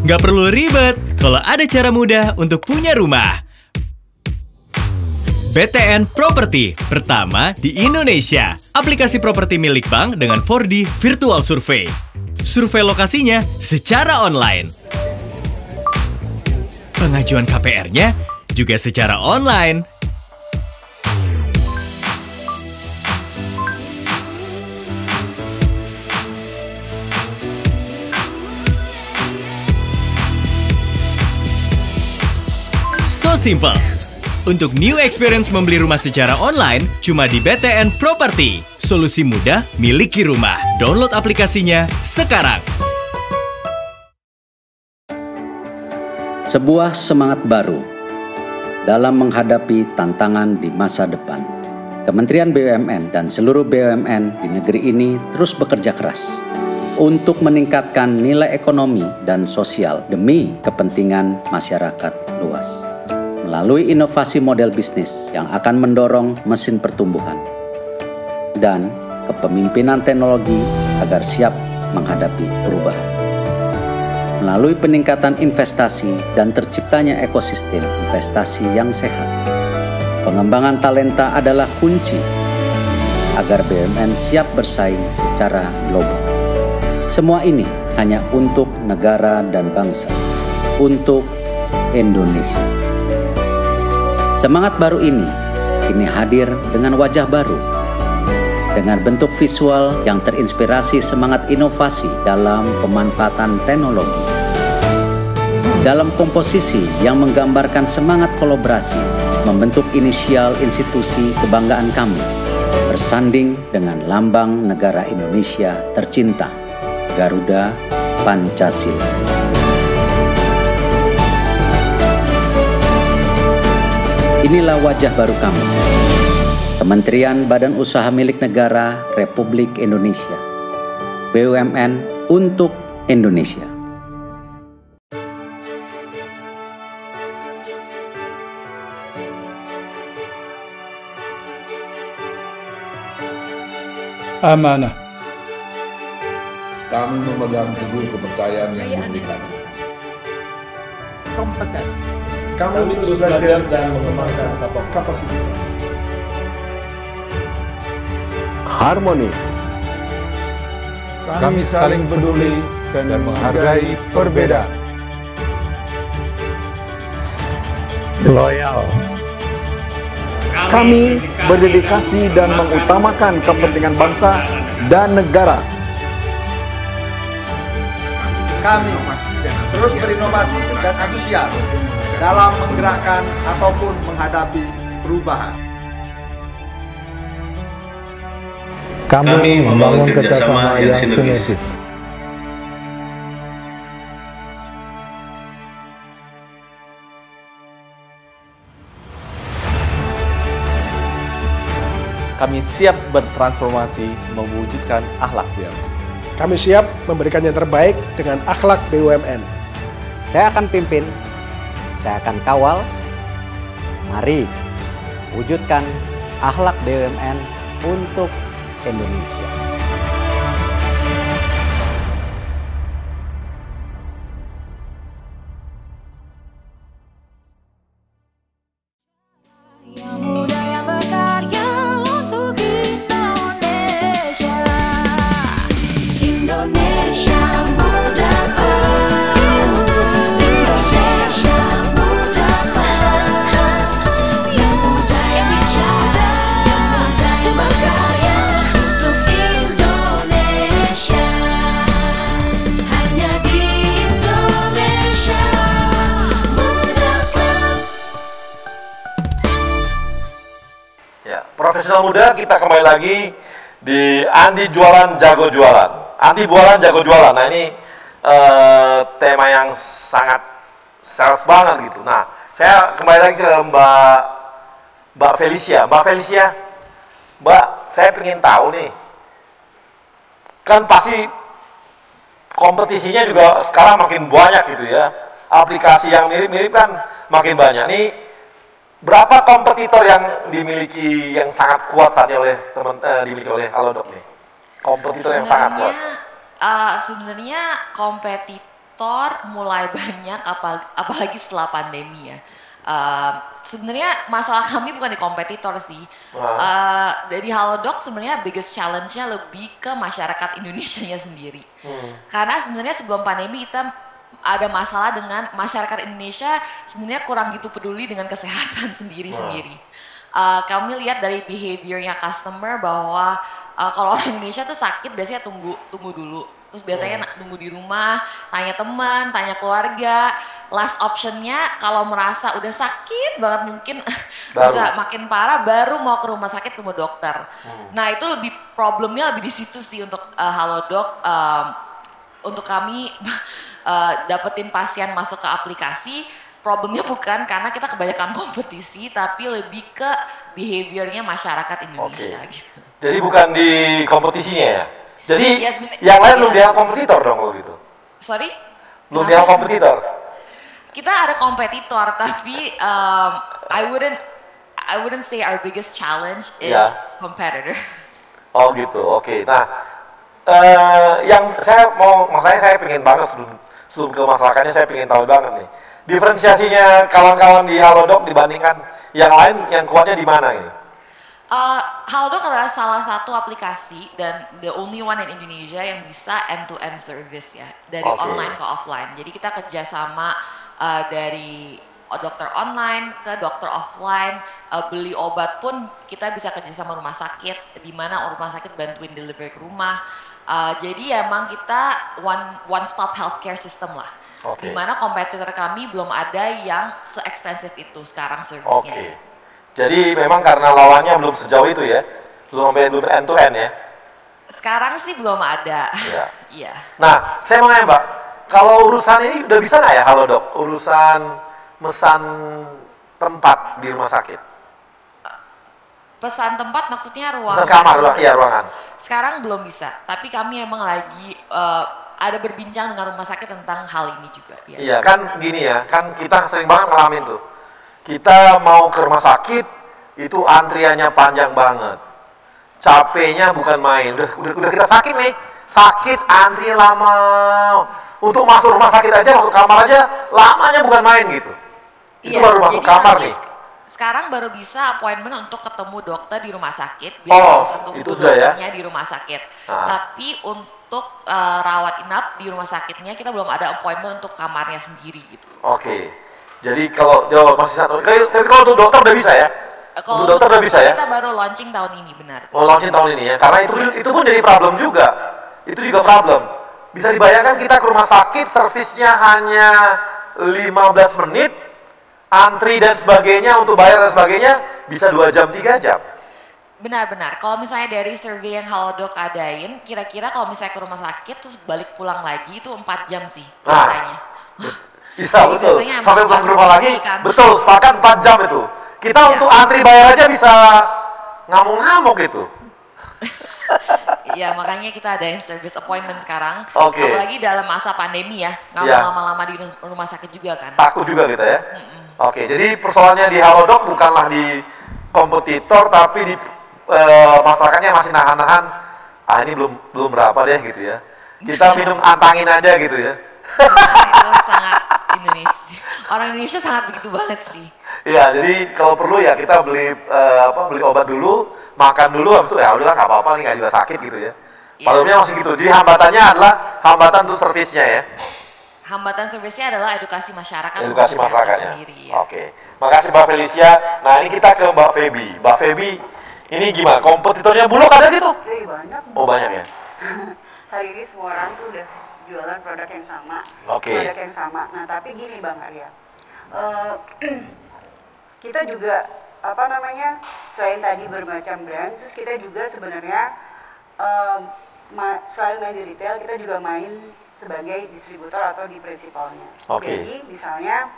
S3: Nggak perlu ribet kalau ada cara mudah untuk punya rumah. BTN Property pertama di Indonesia. Aplikasi properti milik bank dengan 4D Virtual Survey. Survei lokasinya secara online. Pengajuan KPR-nya juga secara online. So simple. Untuk new experience membeli rumah secara online, cuma di BTN Property. Solusi mudah miliki rumah. Download aplikasinya sekarang.
S9: Sebuah semangat baru dalam menghadapi tantangan di masa depan. Kementerian BUMN dan seluruh BUMN di negeri ini terus bekerja keras untuk meningkatkan nilai ekonomi dan sosial demi kepentingan masyarakat luas. Melalui inovasi model bisnis yang akan mendorong mesin pertumbuhan dan kepemimpinan teknologi agar siap menghadapi perubahan. Melalui peningkatan investasi dan terciptanya ekosistem investasi yang sehat, pengembangan talenta adalah kunci agar BUMN siap bersaing secara global. Semua ini hanya untuk negara dan bangsa, untuk Indonesia. Semangat baru ini kini hadir dengan wajah baru, dengan bentuk visual yang terinspirasi semangat inovasi dalam pemanfaatan teknologi, dalam komposisi yang menggambarkan semangat kolaborasi, membentuk inisial institusi kebanggaan kami, bersanding dengan lambang negara Indonesia tercinta, Garuda Pancasila. Inilah wajah baru kami, Kementerian Badan Usaha Milik Negara Republik Indonesia, BUMN untuk Indonesia.
S10: Amanah.
S11: Kami memegang teguh kepercayaan yang diberikan.
S10: Kompeten.
S11: Kami terus belajar dan mengembangkan kapasitas.
S12: Harmoni. Kami saling peduli dan menghargai perbedaan.
S10: Loyal.
S12: Kami berdedikasi dan mengutamakan kepentingan bangsa dan negara.
S13: Kami terus berinovasi dan antusias dalam menggerakkan ataupun menghadapi perubahan.
S12: Kami membangun kerjasama yang sinergis.
S14: Kami siap bertransformasi mewujudkan akhlak BUMN.
S15: Kami siap memberikan yang terbaik dengan akhlak BUMN.
S16: Saya akan pimpin, saya akan kawal. Mari wujudkan akhlak BUMN untuk Indonesia.
S4: Profesional muda, kita kembali lagi di Andi Jualan Jago Jualan. Andi Jualan Jago Jualan. Nah ini tema yang sangat sales banget gitu. Nah saya kembali lagi ke Mbak Felicia. Mbak Felicia, Mbak, saya pengen tahu nih, kan pasti kompetisinya juga sekarang makin banyak gitu ya. Aplikasi yang mirip-mirip kan makin banyak nih. Berapa kompetitor yang dimiliki yang sangat kuat saat ini oleh dimiliki oleh Halodoc nih? Kompetitor yang sangat kuat.
S5: Sebenarnya kompetitor mulai banyak, apalagi setelah pandemi ya. Sebenarnya masalah kami bukan di kompetitor sih. Dari Halodoc sebenarnya biggest challenge-nya lebih ke masyarakat Indonesianya sendiri. Karena sebenarnya sebelum pandemi kita ada masalah dengan masyarakat Indonesia sebenarnya kurang gitu peduli dengan kesehatan sendiri-sendiri. Kami lihat dari behaviornya customer bahwa kalau orang Indonesia tuh sakit biasanya tunggu dulu. Terus biasanya nunggu di rumah, tanya teman, tanya keluarga. Last optionnya kalau merasa udah sakit banget mungkin bisa makin parah baru mau ke rumah sakit ketemu dokter. Nah itu problemnya lebih di situ sih untuk Halodoc. Untuk kami dapetin pasien masuk ke aplikasi, problemnya bukan karena kita kebanyakan kompetisi, tapi lebih ke behaviornya masyarakat Indonesia gitu.
S4: Jadi bukan di kompetisinya ya? Jadi
S5: yang
S4: lain belum dianggap kompetitor dong kalau gitu?
S5: Sorry?
S4: Belum dianggap kompetitor?
S5: Kita ada kompetitor, tapi I wouldn't say our biggest challenge is competitor.
S4: Oh gitu, oke. Nah, yang maksudnya saya pengen banget sebelum ke masyarakatnya saya pengen tahu banget nih. Diferensiasinya kawan-kawan di Halodoc dibandingkan yang lain, yang kuatnya di mana ini?
S5: Halodoc adalah salah satu aplikasi dan the only one in Indonesia yang bisa end-to-end service ya, dari online ke offline. Jadi kita kerjasama dari dokter online ke dokter offline, beli obat pun kita bisa kerjasama rumah sakit, di mana rumah sakit bantuin deliver ke rumah. Jadi emang kita one stop healthcare system lah. Di mana kompetitor kami belum ada yang se-ekstensif itu sekarang servicenya.
S4: Jadi memang karena lawannya belum sejauh itu ya, belum end to end ya.
S5: Sekarang sih belum ada. Iya.
S4: Nah, saya mau nanya Mbak, kalau urusan ini udah bisa nggak ya Halodoc, urusan mesan tempat di rumah sakit?
S5: Pesan tempat maksudnya ruangan?
S4: Pesan kamar, ruangan.
S5: Sekarang belum bisa, tapi kami emang lagi ada berbincang dengan rumah sakit tentang hal ini juga. Ya.
S4: Iya kan gini ya, kan kita sering banget ngalamin tuh. Kita mau ke rumah sakit, itu antriannya panjang banget. Capeknya bukan main, udah kita sakit nih, sakit antri lama. Untuk masuk rumah sakit aja, masuk kamar aja, lamanya bukan main gitu. Itu baru masuk kamar nih.
S5: Sekarang baru bisa appointment untuk ketemu dokter di rumah sakit, biar
S4: itu sudah ya?
S5: Di rumah sakit. Tapi untuk rawat inap di rumah sakitnya kita belum ada appointment untuk kamarnya sendiri gitu.
S4: Jadi kalau masih satu, tapi kalau untuk dokter udah bisa ya?
S5: Kalau
S4: untuk dokter udah bisa ya?
S5: Kita baru launching tahun ini, benar.
S4: Launching tahun ini ya, karena itu pun jadi problem juga. Itu juga problem. Bisa dibayangkan kita ke rumah sakit, servisnya hanya 15 menit, antri dan sebagainya, untuk bayar dan sebagainya, bisa 2 jam, 3 jam.
S5: Benar-benar, kalau misalnya dari survei yang Halodoc adain, kira-kira kalau misalnya ke rumah sakit, terus balik pulang lagi, itu 4 jam sih biasanya.
S4: Bisa, betul. Sampai pulang ke rumah lagi, betul, sepakat 4 jam itu. Kita untuk antri bayar aja bisa ngamuk-ngamuk gitu.
S5: Ya, makanya kita adain service appointment sekarang. Apalagi dalam masa pandemi ya, nggak mau lama-lama di rumah sakit juga kan.
S4: Takut juga kita ya. Jadi persoalannya di Halodoc bukanlah di kompetitor, tapi di masyarakatnya masih nahan-nahan. Ini belum berapa deh gitu ya. Kita minum antangin aja gitu ya.
S5: Itu sangat Indonesia. Orang Indonesia sangat begitu banget sih.
S4: Iya, jadi kalau perlu ya kita beli obat dulu, makan dulu, habis itu ya udahlah nggak apa-apa nih, nggak juga sakit gitu ya. Problemnya masih gitu. Jadi hambatannya adalah hambatan untuk servisnya ya.
S5: Hambatan servisnya adalah edukasi masyarakat.
S4: Edukasi masyarakatnya. Sendiri, ya. Makasih Mbak Felicia. Nah ini kita ke Mbak Feby. Mbak Feby, ini gimana? Kompetitornya Bulog ada gitu?
S8: Banyak.
S4: Oh banyak ya.
S8: Hari ini semua orang tuh udah jualan produk yang sama. Produk yang sama. Nah tapi gini Bang Arya. Kita juga selain tadi bermacam brand, terus kita juga sebenarnya selain main di retail, kita juga main sebagai distributor atau di prinsipalnya. Jadi misalnya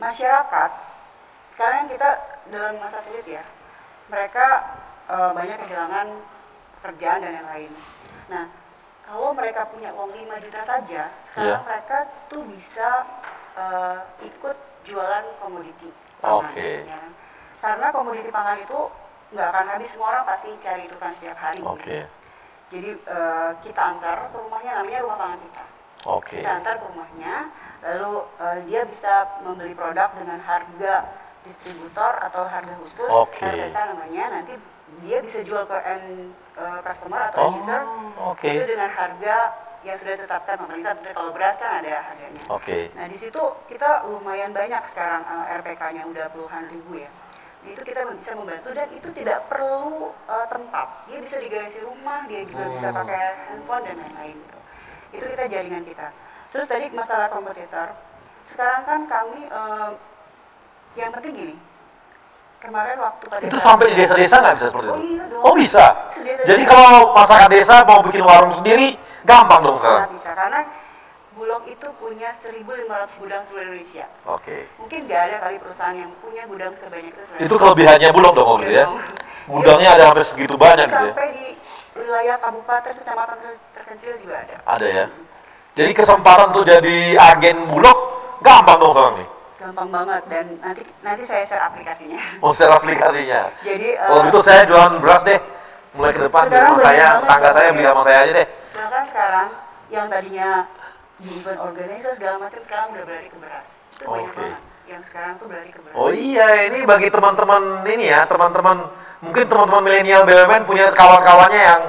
S8: masyarakat sekarang kita dalam masa sulit ya, mereka banyak kehilangan pekerjaan dan yang lain. Nah kalau mereka punya uang 5 juta saja, sekarang mereka tuh bisa ikut jualan komoditi pangan, ya. Karena komoditi pangan itu nggak akan habis, semua orang pasti cari itu kan setiap hari. Jadi kita antar ke rumahnya, namanya rumah pangan kita. Kita antar ke rumahnya, lalu dia bisa membeli produk dengan harga distributor atau harga khusus, RPK namanya. Nanti dia bisa jual ke end customer atau user itu dengan harga yang sudah ditetapkan pemerintah. Tentu kalau beras kan ada harganya. Nah di situ kita lumayan banyak sekarang RPK-nya, udah puluhan ribu ya. Itu kita bisa membantu dan itu tidak perlu tempat. Dia bisa di garasi rumah, dia juga bisa pakai handphone dan lain-lain gitu. Itu kita jaringan kita. Terus tadi masalah kompetitor. Sekarang kan kami yang penting gini. Kemarin waktu pada
S4: itu sampai di desa-desa nggak bisa seperti itu?
S8: Iya dong.
S4: Oh bisa. Jadi kalau masyarakat desa mau bikin warung sendiri gampang dong sekarang.
S8: Bisa karena Bulog itu punya 1.500 gudang seluruh Indonesia. Mungkin nggak ada kali perusahaan yang punya gudang sebanyak itu.
S4: Itu kelebihannya Bulog dong gitu ya. Gudangnya ada sampai segitu banyak gitu ya.
S8: Sampai di wilayah kabupaten, kecamatan terkecil juga ada.
S4: Ada ya. Jadi kesempatan tuh jadi agen Bulog gampang dong sekarang nih.
S8: Gampang banget dan nanti saya share aplikasinya.
S4: Oh, share aplikasinya.
S8: Jadi
S4: gitu saya jualan beras deh. Mulai ke depan di rumah saya, tetangga saya beli sama saya aja deh.
S8: Bahkan sekarang yang tadinya di event organizer segala macam sekarang udah beralih ke beras. Itu banyak banget yang sekarang tuh beralih ke beras.
S4: Oh iya, ini bagi teman-teman ini ya, teman-teman mungkin teman-teman milenial BUMN punya kawan-kawannya yang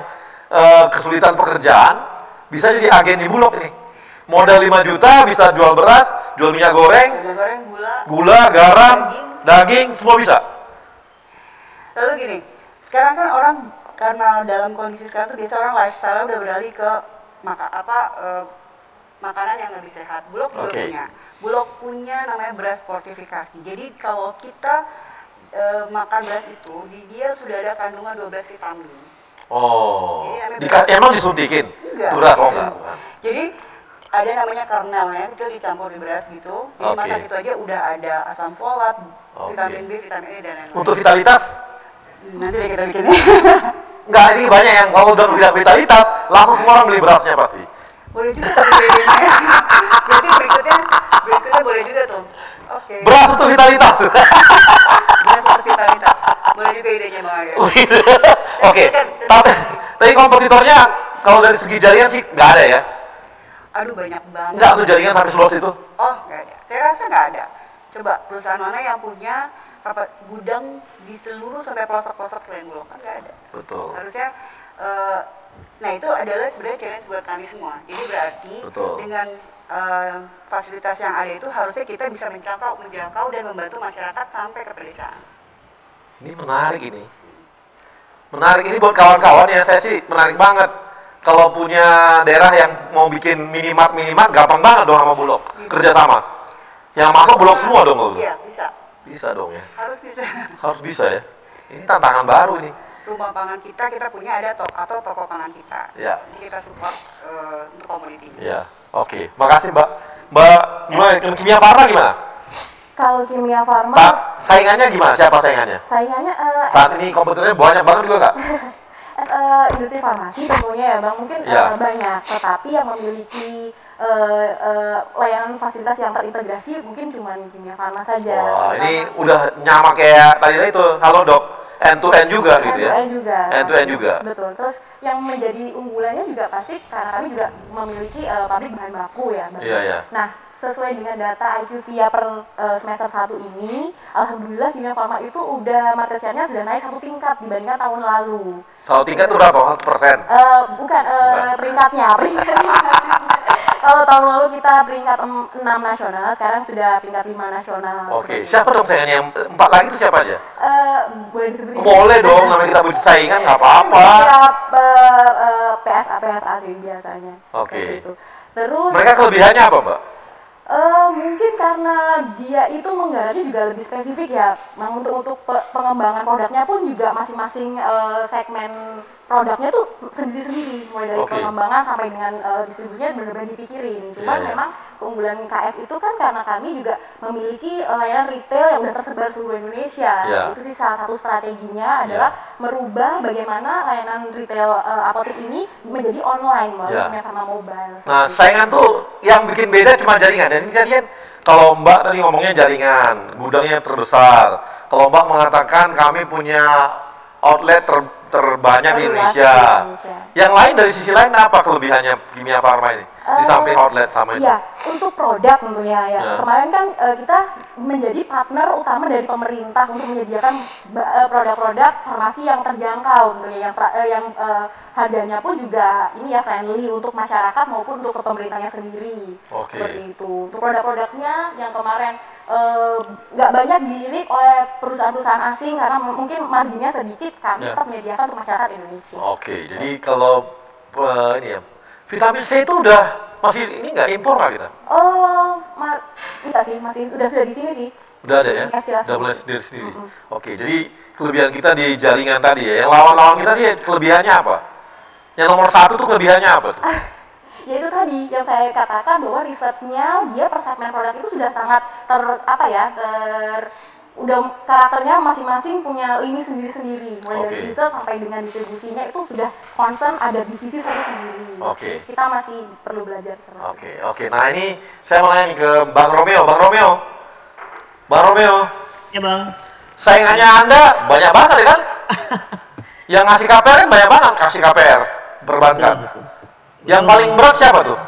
S4: kesulitan pekerjaan, bisa jadi agen di Bulog ini. Modal 5 juta bisa jual beras, jual minyak goreng, gula, garam, daging, semua bisa.
S8: Lalu gini, sekarang kan orang karena dalam kondisi sekarang tuh biasa orang lifestyle udah beralih ke makanan yang lebih sehat. Bulog juga punya. Bulog punya namanya beras fortifikasi. Jadi kalau kita makan beras itu, dia sudah ada kandungan 12 vitamin.
S4: Emang disuntikin?
S8: Enggak.
S4: Beras enggak.
S8: Jadi ada namanya kernelnya, itu dicampur di beras gitu. Jadi masak itu aja udah ada asam folat, vitamin B, vitamin E dan lain-lain.
S4: Untuk vitalitas?
S8: Nanti deh kita bikin.
S4: Enggak, ini banyak yang kalau udah bilang vitalitas, langsung semua orang beli berasnya pasti.
S8: Boleh juga bedanya. Berarti berikutnya boleh juga tuh.
S4: Beras untuk vitalitas.
S8: Beras untuk vitalitas. Boleh juga idenya Bang Arya.
S4: Tapi kompetitornya kalau dari segi jaringan sih nggak ada ya?
S8: Aduh banyak banget.
S4: Enggak tuh jaringan sampai seluas itu?
S8: Oh nggak ada. Saya rasa nggak ada. Coba perusahaan mana yang punya gudang di seluruh sampai pelosok-pelosok selain Bulog, kan nggak ada.
S4: Betul.
S8: Harusnya, nah itu adalah sebenarnya challenge buat kami semua. Jadi berarti dengan fasilitas yang ada itu harusnya kita bisa menjangkau dan membantu masyarakat sampai ke pedesaan.
S4: Ini menarik ini. Menarik ini buat kawan-kawan ya, saya sih menarik banget. Kalau punya daerah yang mau bikin minimarket gampang banget dong sama Bulog. Kerjasama. Yang masuk Bulog semua dong.
S8: Iya, bisa.
S4: Bisa dong ya.
S8: Harus bisa.
S4: Harus bisa ya. Ini tantangan baru ini.
S8: Rumah pangan kita punya ada toko pangan kita.
S4: Ya.
S8: Jadi kita support untuk community.
S4: Ya. Oke. Makasih Mbak. Mbak gimana? Kimia Farma gimana?
S6: Kalau Kimia Farma
S4: saingannya gimana? Siapa saingannya?
S6: Saingannya
S4: saat ini kompetitornya banyak banget juga Kak?
S6: Industri farmasi tentunya ya Bang, mungkin banyak, tetapi yang memiliki layanan fasilitas yang terintegrasi mungkin cuma Kimia Farma saja.
S4: Wah, ini udah nyama kayak tadi itu, halo dok, end to end juga gitu ya? End to end juga.
S6: Betul, terus yang menjadi unggulannya juga pasti karena kami juga memiliki pabrik bahan baku ya.
S4: Iya.
S6: Nah, sesuai dengan data IQVIA per semester 1 ini, alhamdulillah Kimia Farma itu udah market share-nya sudah naik 1 tingkat dibandingkan tahun lalu.
S4: 1 tingkat itu berapa? 1%?
S6: Bukan, peringkatnya. Kalau tahun lalu kita peringkat 6 nasional, sekarang sudah peringkat 5 nasional.
S4: Oke, siapa dong saingannya? Yang 4 lagi itu siapa aja?
S6: Boleh disebutin?
S4: Boleh dong, namanya kita butuh saingan, nggak apa-apa.
S6: PSA sih biasanya.
S4: Oke.
S6: Terus
S4: mereka kelebihannya apa Mbak?
S6: Mungkin karena dia itu menggarapnya juga lebih spesifik ya. Nah, untuk pengembangan produknya pun juga masing-masing segmen produknya tuh sendiri-sendiri, mulai dari pengembangan sampai dengan distribusinya benar-benar dipikirin. Cuman memang keunggulan KF itu kan karena kami juga memiliki layanan retail yang udah tersebar seluruh Indonesia. Itu sih salah satu strateginya adalah merubah bagaimana layanan retail apotek ini menjadi online melalui Kimia Farma Mobile.
S4: Nah, saingan tuh yang bikin beda cuma jaringan. Dan ini kalian, kalau Mbak tadi ngomongnya jaringan, gudangnya terbesar. Kalau Mbak mengatakan kami punya outlet terbanyak di Indonesia. Yang lain dari sisi lain apa kelebihannya Kimia Farma ini? Di samping outlet sama itu?
S6: Iya, untuk produk tentunya ya. Kemarin kan kita menjadi partner utama dari pemerintah untuk menyediakan produk-produk farmasi yang terjangkau tentunya, yang harganya pun juga ini ya friendly untuk masyarakat maupun untuk ke pemerintahnya sendiri. Seperti itu. Untuk produk-produknya yang kemarin nggak banyak dilirik oleh perusahaan-perusahaan asing karena mungkin marginnya sedikit, kami tetap menyediakan untuk masyarakat Indonesia.
S4: Jadi kalau ini ya, vitamin C itu udah masih ini nggak impor lah kita?
S6: Enggak sih, masih sudah di sini sih.
S4: Udah ada ya? Udah mulai sendiri-sendiri. Jadi kelebihan kita di jaringan tadi ya, yang lawan-lawan kita dia kelebihannya apa? Yang nomor 1 tuh kelebihannya apa tuh?
S6: Ya itu tadi yang saya katakan bahwa risetnya dia per segmen produk itu sudah sangat udah karakternya masing-masing punya lini sendiri-sendiri, mulai dari riset sampai dengan distribusinya itu sudah concern ada divisi sendiri. Kita masih perlu belajar seperti
S4: itu. Nah ini saya mau nanya ke Bang Romeo. Bang Romeo.
S7: Ya Bang.
S4: Saingannya Anda banyak banget ya kan? Yang ngasih KPR kan banyak banget kasih KPR perbankan. Yang paling berat siapa tuh?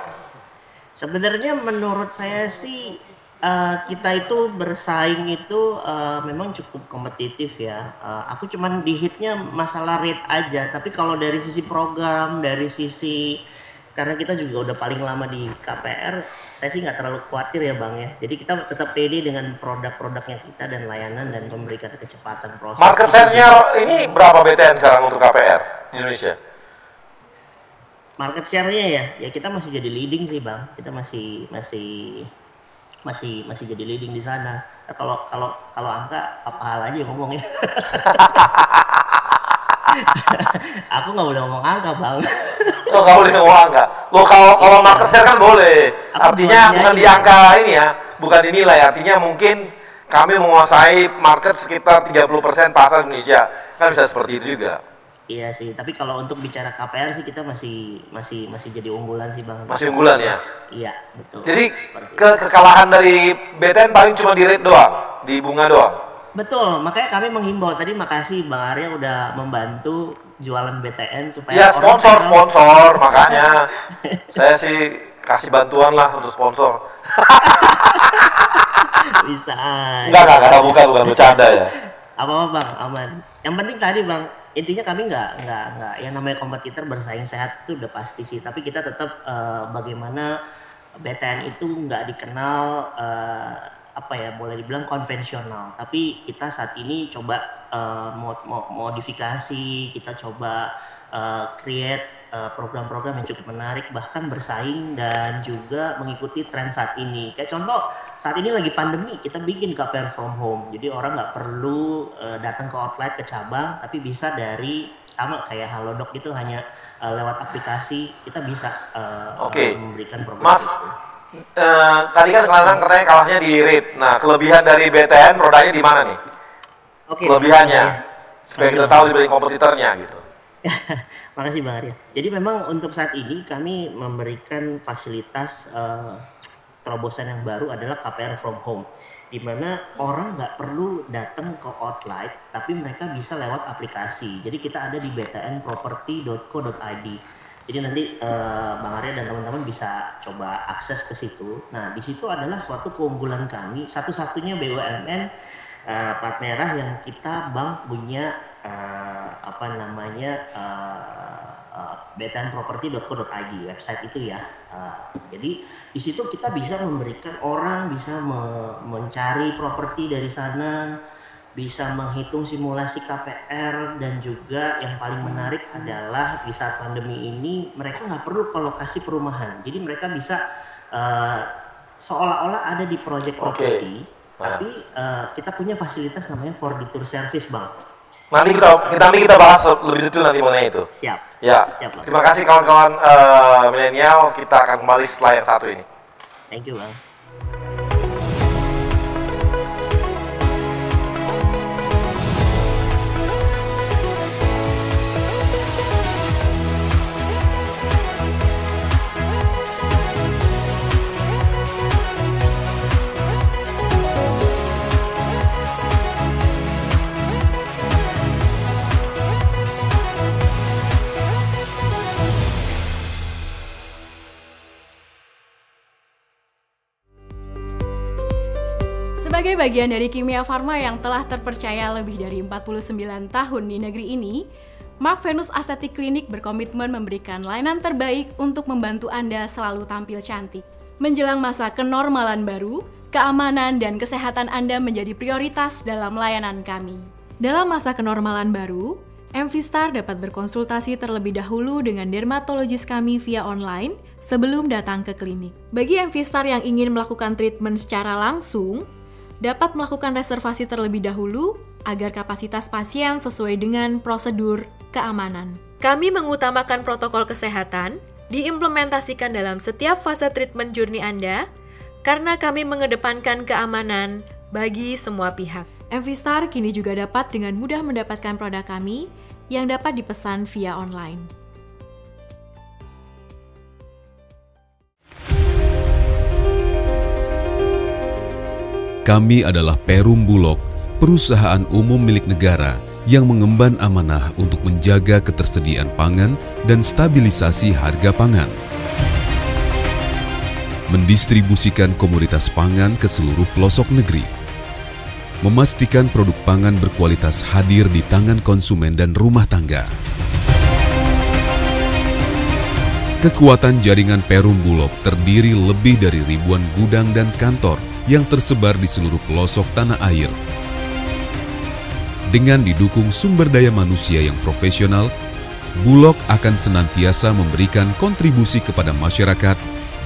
S7: Sebenarnya menurut saya sih kita itu bersaing itu memang cukup kompetitif ya. Aku cuman di hitnya masalah rate aja. Tapi kalau dari sisi program, dari sisi karena kita juga udah paling lama di KPR, saya sih nggak terlalu khawatir ya Bang ya. Jadi kita tetap pede dengan produk-produknya kita dan layanan dan memberikan kecepatan proses.
S4: Market share-nya ini berapa BTN sekarang untuk KPR di Indonesia?
S7: Market share-nya ya kita masih jadi leading sih Bang. Kita masih jadi leading di sana. Kalau angka apa hal aja ngomongnya. Aku nggak boleh ngomong angka Bang.
S4: Lo nggak boleh ngomong angka. Lo kalau market share kan boleh. Artinya bukan di angka ini ya, bukan dinilai. Artinya mungkin kami menguasai market sekitar 30% pasar Indonesia. Kan bisa seperti itu juga.
S7: Iya sih, tapi kalau untuk bicara KPR sih kita masih jadi unggulan sih Bang.
S4: Masih unggulan ya?
S7: Iya, betul.
S4: Jadi kekalahan dari BTN paling cuma di rate doang, di bunga doang?
S7: Betul, makanya kami menghimbau tadi, makasih Bang Arya udah membantu jualan BTN supaya
S4: ya sponsor, makanya saya sih kasih bantuan lah untuk sponsor.
S7: Bisa.
S4: Enggak, bukan bercanda ya.
S7: Apa Bang, aman. Yang penting tadi Bang, intinya kami nggak yang namanya kompetitor bersaing sehat itu udah pasti sih, tapi kita tetap bagaimana BTN itu nggak dikenal boleh dibilang konvensional, tapi kita saat ini coba modifikasi, kita coba create program-program yang cukup menarik, bahkan bersaing dan juga mengikuti tren saat ini. Kayak contoh, saat ini lagi pandemi, kita bikin KPR from home. Jadi orang nggak perlu datang ke outlet, ke cabang, tapi bisa dari sama kayak Halodoc itu hanya lewat aplikasi, kita bisa memberikan program.
S4: Mas, tadi kan katanya kalahnya di rate. Nah, kelebihan dari BTN produknya di mana nih? Kelebihannya, supaya kita tahu dibanding kompetitornya gitu.
S7: Makasih Bang Arya. Jadi memang untuk saat ini kami memberikan fasilitas terobosan yang baru adalah KPR from home, di mana orang nggak perlu datang ke outlet, tapi mereka bisa lewat aplikasi. Jadi kita ada di btnproperty.co.id. Jadi nanti Bang Arya dan teman-teman bisa coba akses ke situ. Nah, di situ adalah suatu keunggulan kami, satu-satunya BUMN plat merah yang kita Bang punya btnproperty.co.id, website itu ya. Jadi di situ kita bisa memberikan orang bisa mencari properti dari sana, bisa menghitung simulasi KPR, dan juga yang paling menarik adalah di saat pandemi ini mereka nggak perlu ke lokasi perumahan. Jadi mereka bisa seolah-olah ada di project property, tapi kita punya fasilitas namanya Forditur Service Bang.
S4: Nanti kita bahas lebih detail nanti mengenai itu.
S7: Siap.
S4: Ya.
S7: Siap,
S4: terima kasih kawan-kawan milenial. Kita akan kembali setelah yang satu ini.
S7: Thank you Bang.
S2: Sebagai bagian dari Kimia Farma yang telah terpercaya lebih dari 49 tahun di negeri ini, Mark Venus Aesthetic Clinic berkomitmen memberikan layanan terbaik untuk membantu Anda selalu tampil cantik. Menjelang masa kenormalan baru, keamanan dan kesehatan Anda menjadi prioritas dalam layanan kami. Dalam masa kenormalan baru, MV Star dapat berkonsultasi terlebih dahulu dengan dermatologis kami via online sebelum datang ke klinik. Bagi MV Star yang ingin melakukan treatment secara langsung, dapat melakukan reservasi terlebih dahulu agar kapasitas pasien sesuai dengan prosedur keamanan. Kami mengutamakan protokol kesehatan, diimplementasikan dalam setiap fase treatment journey Anda, karena kami mengedepankan keamanan bagi semua pihak. MV Star kini juga dapat dengan mudah mendapatkan produk kami yang dapat dipesan via online.
S1: Kami adalah Perum Bulog, perusahaan umum milik negara yang mengemban amanah untuk menjaga ketersediaan pangan dan stabilisasi harga pangan. Mendistribusikan komoditas pangan ke seluruh pelosok negeri. Memastikan produk pangan berkualitas hadir di tangan konsumen dan rumah tangga. Kekuatan jaringan Perum Bulog terdiri lebih dari ribuan gudang dan kantor yang tersebar di seluruh pelosok tanah air. Dengan didukung sumber daya manusia yang profesional, Bulog akan senantiasa memberikan kontribusi kepada masyarakat,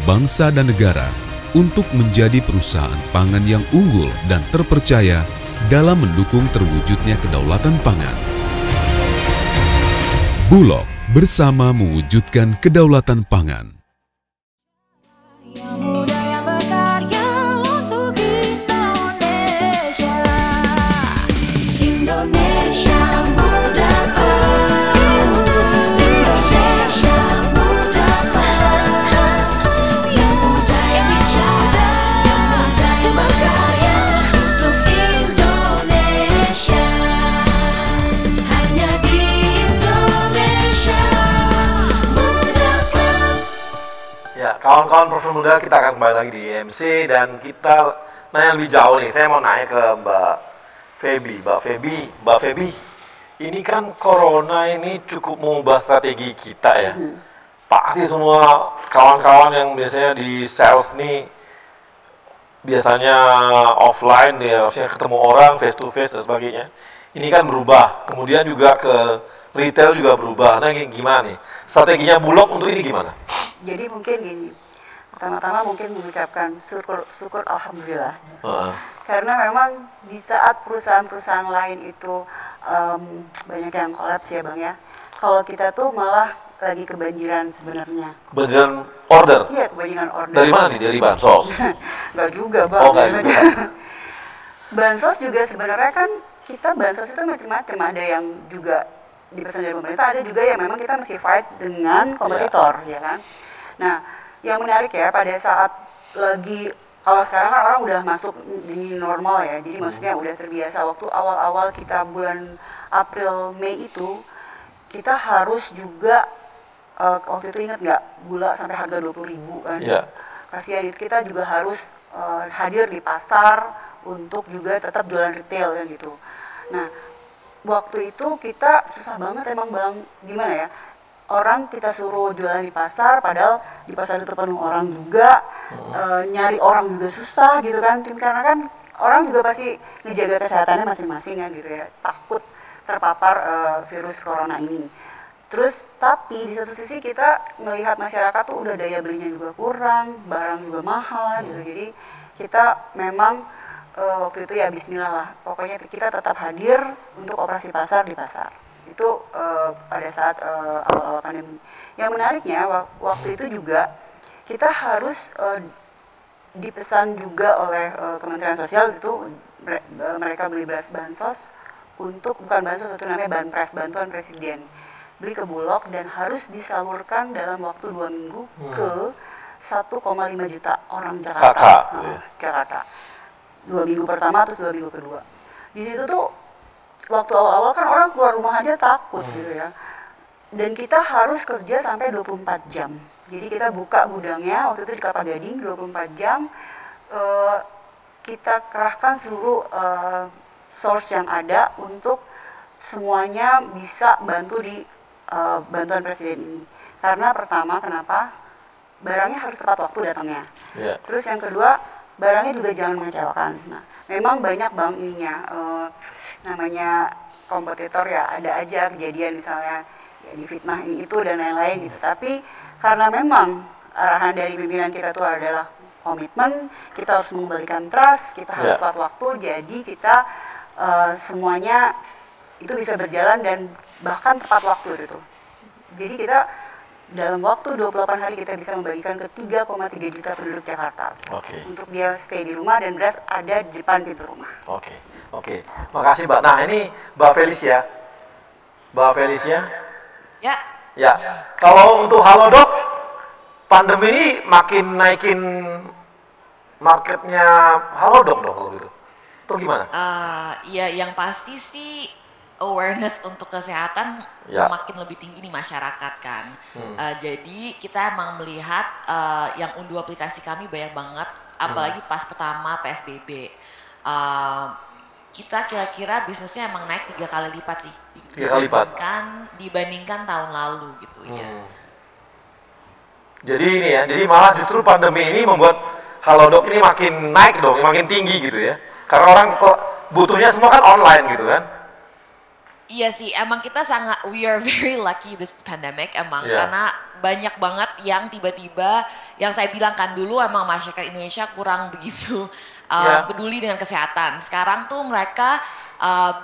S1: bangsa dan negara untuk menjadi perusahaan pangan yang unggul dan terpercaya dalam mendukung terwujudnya kedaulatan pangan. Bulog bersama mewujudkan kedaulatan pangan.
S4: Kawan-kawan profil muda, kita akan kembali lagi di IMC dan kita nanya lebih jauh nih. Saya mau nanya ke Mbak Feby, ini kan corona ini cukup mengubah strategi kita ya. Pasti semua kawan-kawan yang biasanya di sales nih biasanya offline ya, harusnya ketemu orang face to face dan sebagainya. Ini kan berubah, kemudian juga ke retail juga berubah. Nah gimana nih strateginya Bulog untuk ini gimana?
S8: Jadi mungkin gini, pertama-tama mungkin mengucapkan syukur alhamdulillah. Karena memang di saat perusahaan-perusahaan lain itu banyak yang kolaps ya Bang ya. Kalau kita tuh malah lagi kebanjiran sebenarnya.
S4: Kebanjiran order?
S8: Iya, kebanjiran order.
S4: Dari mana nih? Dari bansos?
S8: Enggak juga Bang.
S4: Oh enggak juga.
S8: Bansos juga sebenarnya kan kita bansos itu macam-macam. Ada yang juga dipesan dari pemerintah, ada juga yang memang kita mesti fight dengan kompetitor, ya kan. Nah, yang menarik ya pada saat lagi, kalau sekarang kan orang udah masuk di normal ya, jadi maksudnya udah terbiasa. Waktu awal-awal kita bulan April, Mei itu, kita harus juga, waktu itu ingat nggak, gula sampai harga 20.000 kan. Kasihan itu, kita juga harus hadir di pasar untuk juga tetap jualan retail kan gitu. Nah, waktu itu kita susah banget emang Bang, gimana ya, orang kita suruh jualan di pasar, padahal di pasar itu penuh orang juga, nyari orang juga susah gitu kan, karena kan orang juga pasti ngejaga kesehatannya masing-masing kan gitu ya, takut terpapar virus corona ini. Terus tapi di satu sisi kita melihat masyarakat tuh udah daya belinya juga kurang, barang juga mahal gitu, jadi kita memang waktu itu ya bismillah lah, pokoknya kita tetap hadir untuk operasi pasar di pasar. Itu pada saat awal-awal pandemi. Yang menariknya waktu itu juga kita harus dipesan juga oleh Kementerian Sosial itu mereka beli beras bansos untuk, bukan bansos, itu namanya Banpres, bantuan presiden, beli ke Bulog dan harus disalurkan dalam waktu 2 minggu ke 1,5 juta orang Jakarta. Jakarta. 2 minggu pertama terus 2 minggu kedua. Di situ tuh waktu awal-awal kan orang keluar rumah aja takut gitu ya. Dan kita harus kerja sampai 24 jam. Jadi kita buka gudangnya waktu itu di Kelapa Gading 24 jam. kita kerahkan seluruh source yang ada untuk semuanya bisa bantu di bantuan presiden ini. Karena pertama, kenapa? Barangnya harus tepat waktu datangnya. Terus yang kedua, barangnya juga jangan mengecewakan. Nah, memang banyak bang ininya, namanya kompetitor ya, ada aja kejadian misalnya ya difitnah ini itu dan lain-lain gitu. Tapi karena memang arahan dari pimpinan kita itu adalah komitmen, kita harus mengembalikan trust, kita harus tepat waktu, jadi kita semuanya itu bisa berjalan dan bahkan tepat waktu itu. Jadi kita dalam waktu 28 hari kita bisa membagikan ke 3,3 juta penduduk Jakarta. Untuk dia stay di rumah dan beras ada di depan pintu rumah.
S4: Oke. Makasih Mbak. Nah ini Mbak Felicia. Mbak Felicia. Ya. Kalau untuk Halodoc, pandemi ini makin naikin marketnya Halodoc dong kalau gitu. Itu gimana?
S5: Ya yang pasti sih awareness untuk kesehatan makin lebih tinggi di masyarakat kan. Jadi kita emang melihat yang unduh aplikasi kami banyak banget, apalagi pas pertama PSBB. Kita kira-kira bisnisnya emang naik 3 kali lipat sih.
S4: 3 kali lipat?
S5: Dibandingkan tahun lalu gitu ya.
S4: Jadi ini ya, jadi malah justru pandemi ini membuat Halodoc ini makin naik dong, makin tinggi gitu ya. Karena orang butuhnya semua kan online gitu kan.
S5: Iya sih, emang kita we are very lucky this pandemic emang karena banyak banget yang tiba-tiba yang saya bilang kan dulu emang masyarakat Indonesia kurang begitu peduli dengan kesehatan. Sekarang tuh mereka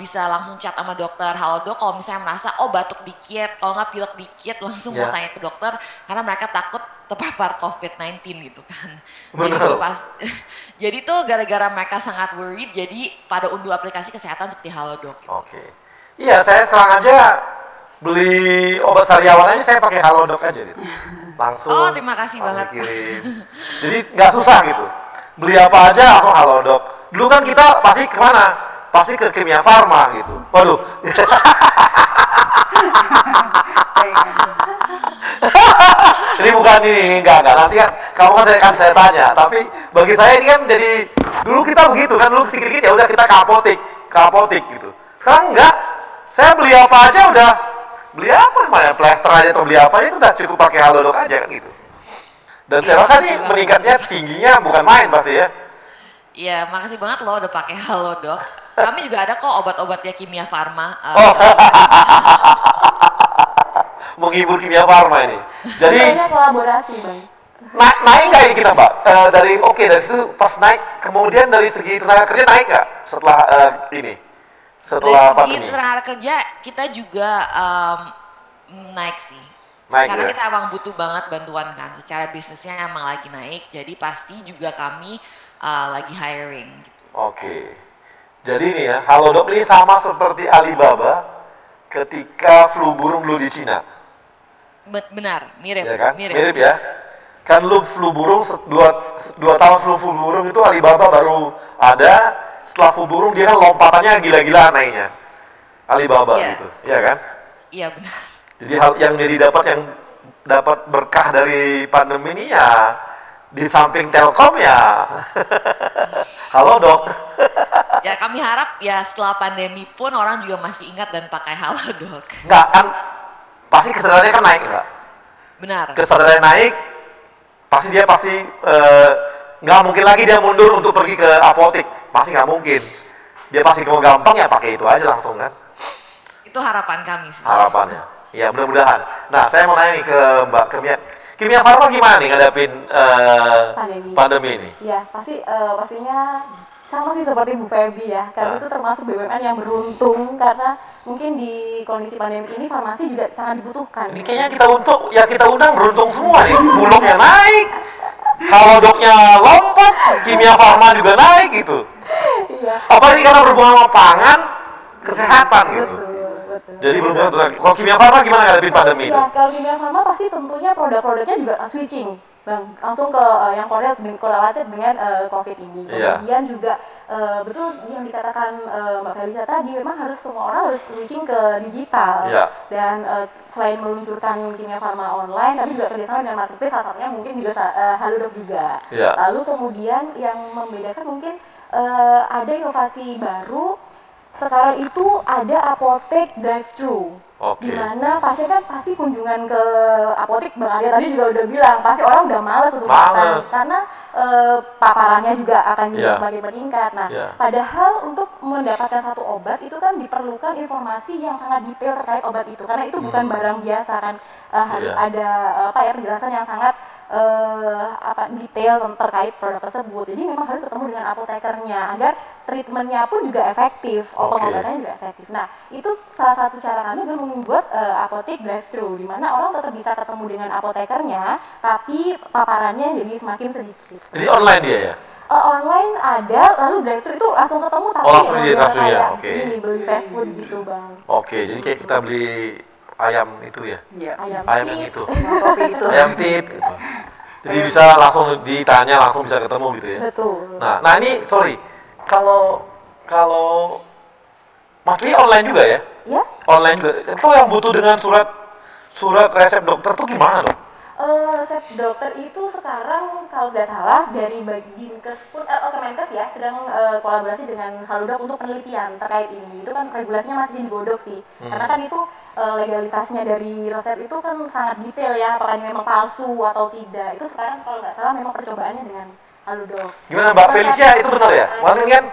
S5: bisa langsung chat sama dokter Halodoc kalau misalnya merasa batuk dikit, kalau nggak pilek dikit langsung mau tanya ke dokter karena mereka takut terpapar COVID-19 gitu kan. Jadi tuh gara-gara mereka sangat worried jadi pada unduh aplikasi kesehatan seperti Halodoc.
S4: Gitu. Iya, saya sekarang aja beli obat sariawan aja saya pakai Halodoc aja gitu. Langsung.
S5: Terima kasih banget.
S4: Kirim. Jadi nggak susah gitu. Beli apa aja langsung Halodoc. Dulu kan kita pasti kemana? Pasti ke Kimia Farma gitu. Waduh. Ini bukan ini, enggak. Nanti kan kamu kan saya tanya. Tapi bagi saya ini kan jadi dulu kita begitu kan, dulu sedikit-sedikit ya udah kita ke apotik gitu. Sekarang enggak. Saya beli apa aja udah beli apa kemarin plester aja atau beli apa aja itu udah cukup pakai Halodoc aja kan gitu. Dan saya rasa nih meningkatnya tingginya bukan main pasti ya.
S5: Iya, makasih banget loh udah pakai Halodoc. Kami juga ada kok obat-obatnya Kimia Farma.
S4: Menghibur Kimia Farma ini. Jadi
S6: kolaborasi bang.
S4: Naik nggak ya kita Mbak? Dari situ pas naik, kemudian dari segi tenaga kerja naik nggak setelah ini? Setelah
S5: dari segi tenaga kerja kita juga naik sih. Karena kita emang butuh banget bantuan kan. Secara bisnisnya emang lagi naik, jadi pasti juga kami lagi hiring gitu.
S4: Jadi nih ya, Halodoc ini sama seperti Alibaba ketika flu burung dulu di Cina.
S5: Benar, mirip.
S4: Ya kan? Mirip ya. Kan flu burung 2 tahun flu burung itu Alibaba baru ada. Setelah flu burung dia kan lompatannya gila-gilaan naiknya. Alibaba gitu, iya kan? Iya benar. Jadi yang dapat berkah dari pandemi ini ya di samping Telkom ya Halodoc.
S5: Ya kami harap ya setelah pandemi pun orang juga masih ingat dan pakai Halodoc.
S4: Enggak kan, pasti kesadarannya kan naik enggak?
S5: Benar.
S4: Kesadarannya naik, pasti nggak mungkin lagi dia mundur untuk pergi ke apotik. Pasti nggak mungkin. Dia pasti mau gampang ya pakai itu aja langsung kan.
S5: Itu harapan kami sih.
S4: Harapannya. Ya mudah-mudahan. Nah saya mau nanya nih ke Mbak Kimia Farma gimana nih ngadapin pandemi ini?
S6: Ya pastinya sama sih seperti Bu Feby ya. Karena itu termasuk BUMN yang beruntung karena mungkin di kondisi pandemi ini farmasi juga sangat dibutuhkan.
S4: Ini kayaknya kita undang beruntung semua nih. Bulognya naik, Halodocnya lompat, Kimia Farma juga naik gitu.
S6: Iya.
S4: Apalagi karena berhubungan sama pangan, kesehatan gitu. Jadi berhubungan dengan kalau Kimia Farma gimana ngadepin pandemi itu?
S6: Ya, kalau Kimia Farma pasti tentunya produk-produknya juga switching. Bang, langsung ke yang korelatif dengan COVID ini. Kemudian juga betul yang dikatakan Mbak Felicia tadi, memang harus semua orang harus switching ke digital. Dan selain meluncurkan Kimia Farma online, tapi juga kerjasama dengan marketplace, salah satunya mungkin juga Halodoc juga. Lalu kemudian yang membedakan mungkin ada inovasi baru. Sekarang itu ada apotek drive-thru, di mana pasien kan pasti kunjungan ke apotek, Bang Arya tadi juga udah bilang, pasti orang udah males untuk datang karena paparannya juga akan juga semakin meningkat. Nah, padahal untuk mendapatkan satu obat itu kan diperlukan informasi yang sangat detail terkait obat itu, karena itu bukan barang biasa kan, harus ada penjelasan yang sangat detail terkait produk tersebut. Jadi memang harus ketemu dengan apotekernya agar treatmentnya pun juga efektif, pengobatannya juga efektif. Nah, itu salah satu cara kami adalah membuat apotek drive-thru, di mana orang tetap bisa ketemu dengan apotekernya, tapi paparannya jadi semakin sedikit.
S4: Jadi online dia ya?
S6: Online ada, lalu drive-thru itu langsung ketemu, tapi
S4: langsung di drive-thru ya?
S6: Ini beli fast food gitu, Bang.
S4: Jadi kayak kita beli ayam itu ya? Ayam yang itu.
S8: Kopi itu.
S4: Ayam tit gitu. Jadi bisa langsung ditanya, langsung bisa ketemu gitu ya?
S6: Betul.
S4: Nah ini, sorry, kalau Mas Lee online juga ya?
S6: Iya.
S4: Online juga. Kalau yang butuh dengan surat resep dokter tuh gimana dong?
S6: Resep dokter itu sekarang kalau tidak salah dari Dinkes pun Kemenkes ya sedang kolaborasi dengan Halodoc untuk penelitian terkait ini. Itu kan regulasinya masih digodok sih, karena kan itu legalitasnya dari resep itu kan sangat detail ya, apakah ini memang palsu atau tidak. Itu sekarang kalau nggak salah memang percobaannya dengan Halodoc.
S4: Gimana Mbak Felicia, itu benar ya? Makanya kan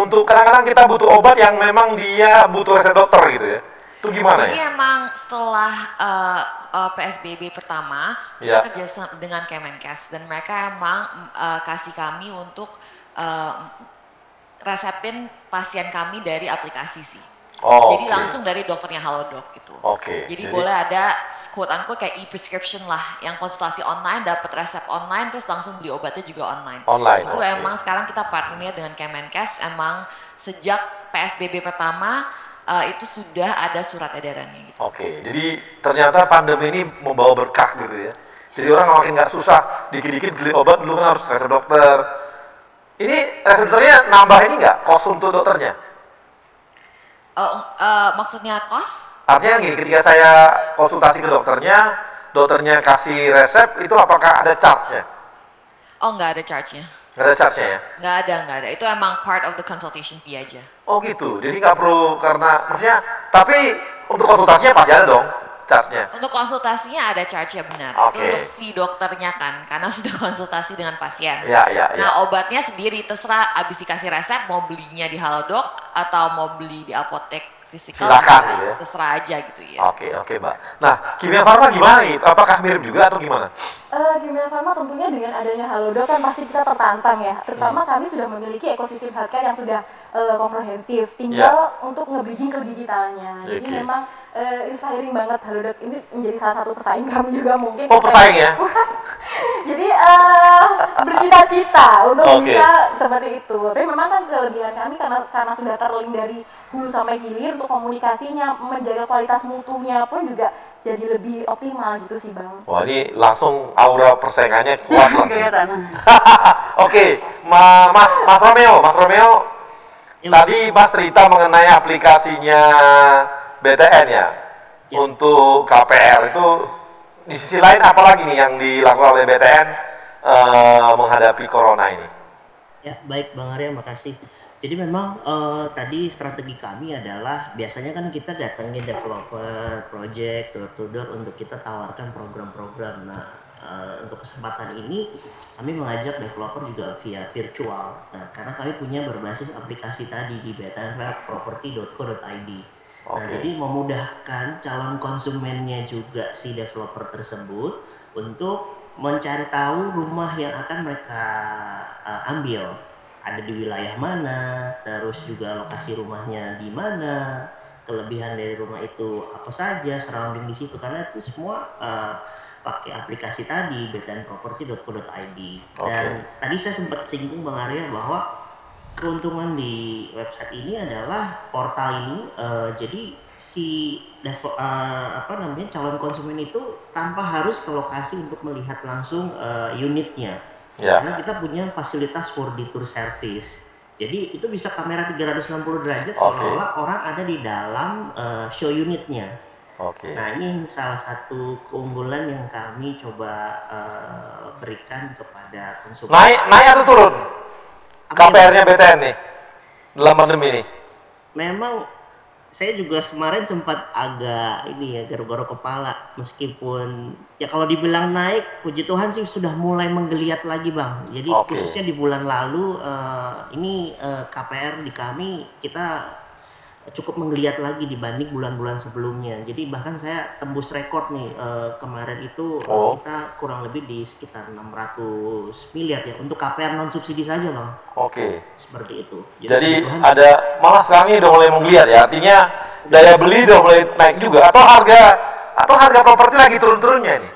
S4: untuk kadang-kadang kita butuh obat yang memang dia butuh resep dokter gitu ya? Itu gimana
S5: Jadi
S4: ya?
S5: emang setelah PSBB pertama, kita kerja dengan Kemenkes dan mereka emang kasih kami untuk resepin pasien kami dari aplikasi sih. Jadi langsung dari dokternya Halodoc gitu. Jadi boleh ada quote unquote kayak e-prescription lah, yang konsultasi online, dapat resep online, terus langsung beli obatnya juga online. Itu emang sekarang kita partnernya dengan Kemenkes, emang sejak PSBB pertama itu sudah ada surat edarannya gitu.
S4: Jadi ternyata pandemi ini membawa berkah gitu ya. Jadi orang makin nggak susah, dikit-dikit beli obat dulu kan harus resep dokter. Ini resep dokternya nambah ini nggak kos untuk dokternya?
S5: Maksudnya kos?
S4: Artinya gini, ketika saya konsultasi ke dokternya kasih resep, itu apakah ada charge-nya?
S5: Nggak ada charge-nya.
S4: Nggak ada charge-nya ya?
S5: Nggak ada. Itu emang part of the consultation fee aja.
S4: Gitu, jadi nggak perlu karena, maksudnya, tapi untuk konsultasinya pasti ada dong charge-nya?
S5: Untuk konsultasinya ada charge-nya benar. Itu untuk fee dokternya kan, karena sudah konsultasi dengan pasien. Nah obatnya sendiri, terserah abis dikasih resep, mau belinya di Halodoc atau mau beli di apotek fisikal,
S4: silakan gitu ya? Terserah
S5: aja gitu ya.
S4: Oke Mbak. Nah, Kimia Farma gimana nih? Apakah mirip juga atau gimana?
S6: Kimia Farma tentunya dengan adanya Halodoc kan pasti kita tertantang ya. Terutama kami sudah memiliki ekosistem healthcare yang sudah komprehensif. Tinggal untuk nge-bridging ke digitalnya. Jadi memang inspiring banget Halodoc ini menjadi salah satu pesaing kami juga mungkin.
S4: Pesaing ya?
S6: Jadi bercita-cita untuk bisa seperti itu. Tapi memang kan kelebihan kami karena sudah terlink dari hulu sampai hilir, untuk komunikasinya, menjaga kualitas mutunya pun juga jadi lebih optimal gitu sih Bang.
S4: Wah ini langsung aura persaingannya kuat lah.
S8: Kelihatan.
S4: Mas Romeo, tadi Mas cerita mengenai aplikasinya BTN ya, untuk KPR itu di sisi lain apa lagi nih yang dilakukan oleh BTN menghadapi corona ini?
S7: Ya baik Bang Arya, makasih. Jadi memang tadi strategi kami adalah biasanya kan kita datangin developer, project, door to door untuk kita tawarkan program-program. Nah untuk kesempatan ini kami mengajak developer juga via virtual. Nah karena kami punya berbasis aplikasi tadi di btnproperty.co.id. Nah jadi memudahkan calon konsumennya juga si developer tersebut untuk mencari tahu rumah yang akan mereka ambil. Ada di wilayah mana, terus juga lokasi rumahnya di mana, kelebihan dari rumah itu apa saja, surrounding di situ, karena itu semua pakai aplikasi tadi btnproperty.co.id. Dan tadi saya sempat singgung Bang Arya bahwa keuntungan di website ini adalah portal ini, jadi si calon konsumen itu tanpa harus ke lokasi untuk melihat langsung unitnya. Karena kita punya fasilitas 4D tour service. Jadi itu bisa kamera 360 derajat seolah-olah orang ada di dalam show unitnya. Nah, ini salah satu keunggulan yang kami coba berikan kepada konsumen.
S4: Naik atau turun KPR-nya BTN nih dalam pandemi ini?
S7: Memang saya juga kemarin sempat agak garuk-garuk kepala, meskipun ya kalau dibilang naik, puji Tuhan sih sudah mulai menggeliat lagi Bang. Jadi khususnya di bulan lalu ini KPR di kami kita cukup menggeliat lagi dibanding bulan-bulan sebelumnya. Jadi bahkan saya tembus rekor nih kemarin itu kita kurang lebih di sekitar 600 miliar ya untuk KPR non subsidi saja Bang. Seperti itu.
S4: Jadi ada malah sekarang ini udah mulai menggeliat ya. Artinya daya beli udah mulai naik juga atau harga properti lagi turun-turunnya ini.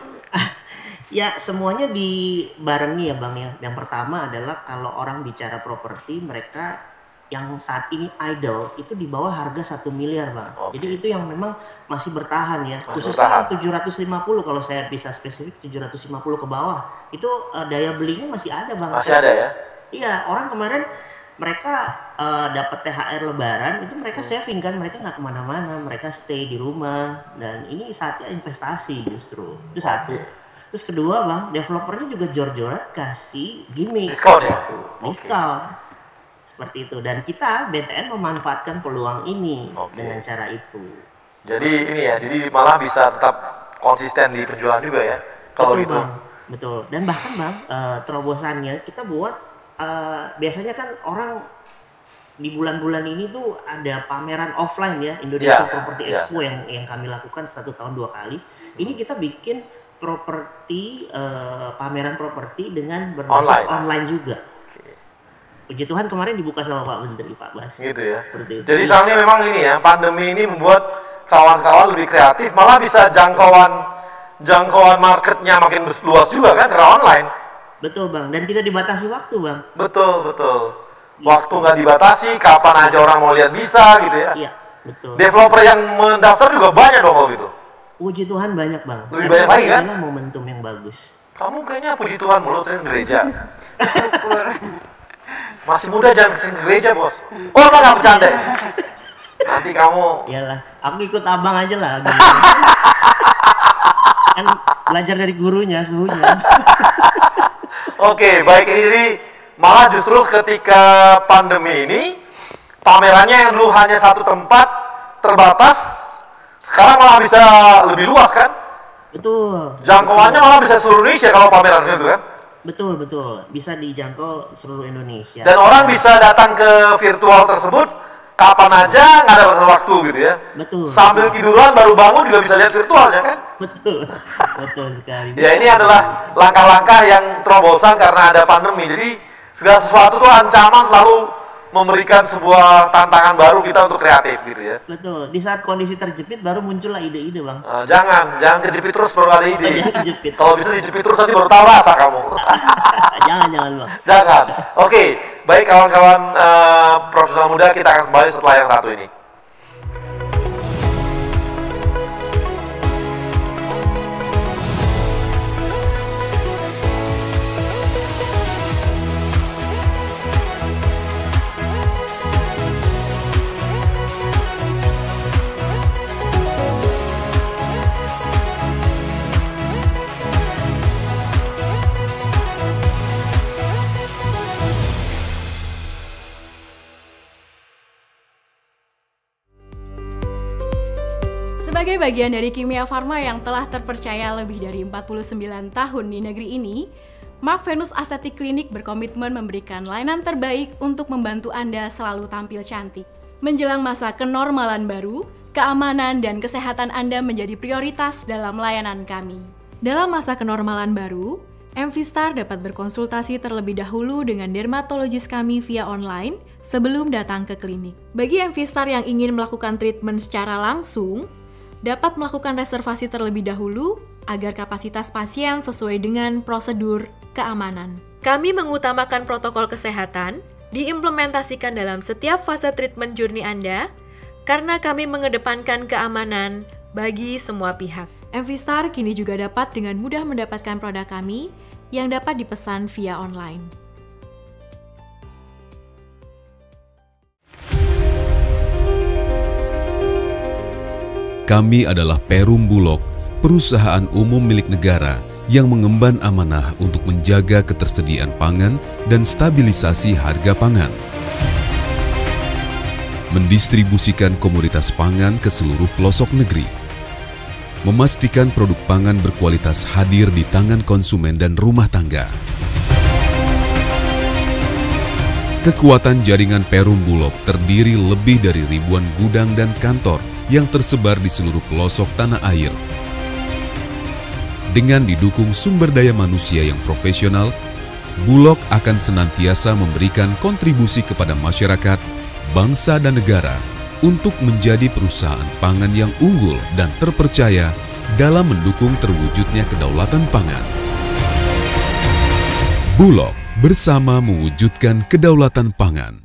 S7: Ya semuanya dibarengi ya Bang ya. Yang pertama adalah kalau orang bicara properti, mereka yang saat ini idle itu di bawah harga 1 miliar Bang. Jadi itu yang memang masih bertahan ya. Khususnya 750 kalau saya bisa spesifik 750 ke bawah. Itu daya belinya masih ada Bang.
S4: Masih ada ya?
S7: Iya, orang kemarin mereka dapat THR lebaran itu mereka saving kan, mereka nggak kemana-mana, mereka stay di rumah dan ini saatnya investasi justru. Itu satu. Terus kedua Bang, developernya juga jor-joran kasih gimmick.
S4: Diskon ya?
S7: Diskon. Seperti itu, dan kita BTN memanfaatkan peluang ini dengan cara itu.
S4: Jadi ini ya, jadi malah bisa tetap konsisten di penjualan juga ya kalau gitu.
S7: Bang. Betul, dan bahkan Bang terobosannya kita buat biasanya kan orang di bulan-bulan ini tuh ada pameran offline ya, Indonesia Property Expo yang kami lakukan 1 tahun 2 kali. Ini kita bikin properti pameran properti dengan berbasis online juga. Puji Tuhan kemarin dibuka sama Pak Menteri, Pak Bas.
S4: Gitu ya. Jadi soalnya memang ini ya, pandemi ini membuat kawan-kawan lebih kreatif, malah bisa jangkauan marketnya makin luas juga kan karena online.
S7: Betul Bang, dan tidak dibatasi waktu Bang.
S4: Betul. Waktu nggak dibatasi, kapan aja orang mau lihat bisa gitu ya.
S7: Iya, betul.
S4: Developer yang mendaftar juga banyak dong kalau gitu.
S7: Puji Tuhan banyak Bang.
S4: Lebih banyak lagi kan?
S7: Ini momentum yang bagus.
S4: Kamu kayaknya puji Tuhan mulu sering ke gereja. Masih muda jangan kesini ke gereja Bos. Oh apa nggak bercanda? Nanti kamu.
S7: Iyalah, aku ikut abang aja lah. Kan belajar dari gurunya, suhunya.
S4: Oke, baik, ini jadi malah justru ketika pandemi ini pamerannya yang dulu hanya satu tempat terbatas, sekarang malah bisa lebih luas kan?
S7: Betul.
S4: Jangkauannya malah bisa seluruh Indonesia kalau pameran itu kan?
S7: Betul, bisa dijangkau seluruh Indonesia.
S4: Dan orang bisa datang ke virtual tersebut kapan aja, nggak ada batas waktu gitu ya.
S7: Betul.
S4: Sambil tiduran baru bangun juga bisa lihat virtualnya kan?
S7: Betul sekali.
S4: Ya ini adalah langkah-langkah yang terobosan karena ada pandemi. Jadi segala sesuatu tuh ancaman selalu memberikan sebuah tantangan baru kita untuk kreatif gitu ya.
S7: Betul. Di saat kondisi terjepit baru muncullah ide-ide Bang.
S4: Jangan kejepit terus baru ada ide. Kalau bisa dijepit terus nanti baru tahu rasa kamu.
S7: Jangan Bang.
S4: Jangan. Oke, baik kawan-kawan profesional muda, kita akan kembali setelah yang satu ini.
S2: Sebagai bagian dari Kimia Farma yang telah terpercaya lebih dari 49 tahun di negeri ini, Mark Venus Aesthetic Clinic berkomitmen memberikan layanan terbaik untuk membantu Anda selalu tampil cantik. Menjelang masa kenormalan baru, keamanan dan kesehatan Anda menjadi prioritas dalam layanan kami. Dalam masa kenormalan baru, MV-Star dapat berkonsultasi terlebih dahulu dengan dermatologis kami via online sebelum datang ke klinik. Bagi MV-Star yang ingin melakukan treatment secara langsung, dapat melakukan reservasi terlebih dahulu agar kapasitas pasien sesuai dengan prosedur keamanan. Kami mengutamakan protokol kesehatan
S10: diimplementasikan dalam setiap fase treatment journey Anda, karena kami mengedepankan keamanan bagi semua pihak.
S2: MV Star kini juga dapat dengan mudah mendapatkan produk kami yang dapat dipesan via online.
S1: Kami adalah Perum Bulog, perusahaan umum milik negara yang mengemban amanah untuk menjaga ketersediaan pangan dan stabilisasi harga pangan. Mendistribusikan komoditas pangan ke seluruh pelosok negeri. Memastikan produk pangan berkualitas hadir di tangan konsumen dan rumah tangga. Kekuatan jaringan Perum Bulog terdiri lebih dari ribuan gudang dan kantor yang tersebar di seluruh pelosok tanah air. Dengan didukung sumber daya manusia yang profesional, Bulog akan senantiasa memberikan kontribusi kepada masyarakat, bangsa dan negara untuk menjadi perusahaan pangan yang unggul dan terpercaya dalam mendukung terwujudnya kedaulatan pangan. Bulog bersama mewujudkan kedaulatan pangan.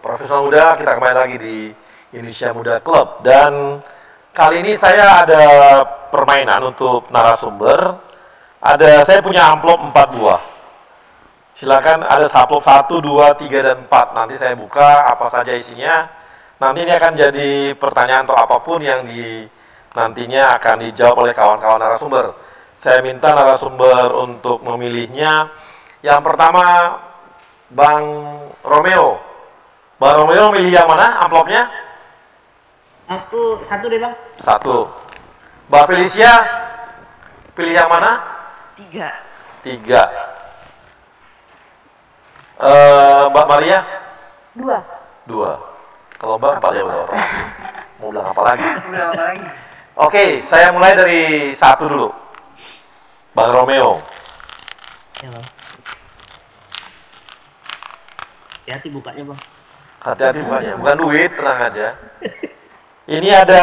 S4: Profesional Muda, kita kembali lagi di Indonesia Muda Club, dan kali ini saya ada permainan untuk narasumber. Saya punya amplop 4 buah. Silakan, ada amplop 1, 2, 3, dan 4. Nanti saya buka apa saja isinya. Nanti ini akan jadi pertanyaan atau apapun yang nantinya akan dijawab oleh kawan-kawan narasumber. Saya minta narasumber untuk memilihnya. Yang pertama, Bang Romeo. Bang Romeo milih yang mana amplopnya?
S7: Satu deh, Bang.
S4: 1. Mbak Felicia pilih yang mana?
S5: 3.
S4: Mbak Maria?
S6: 2.
S4: Kalau Mbak 4 ya udah otomatis. Mau bilang apa lagi? Oke, saya mulai dari 1 dulu. Bang Romeo.
S7: Ya, Bang. Hati-hati bukanya, Bang.
S4: Hati-hati bukanya, bukan duit, tenang aja. Ini ada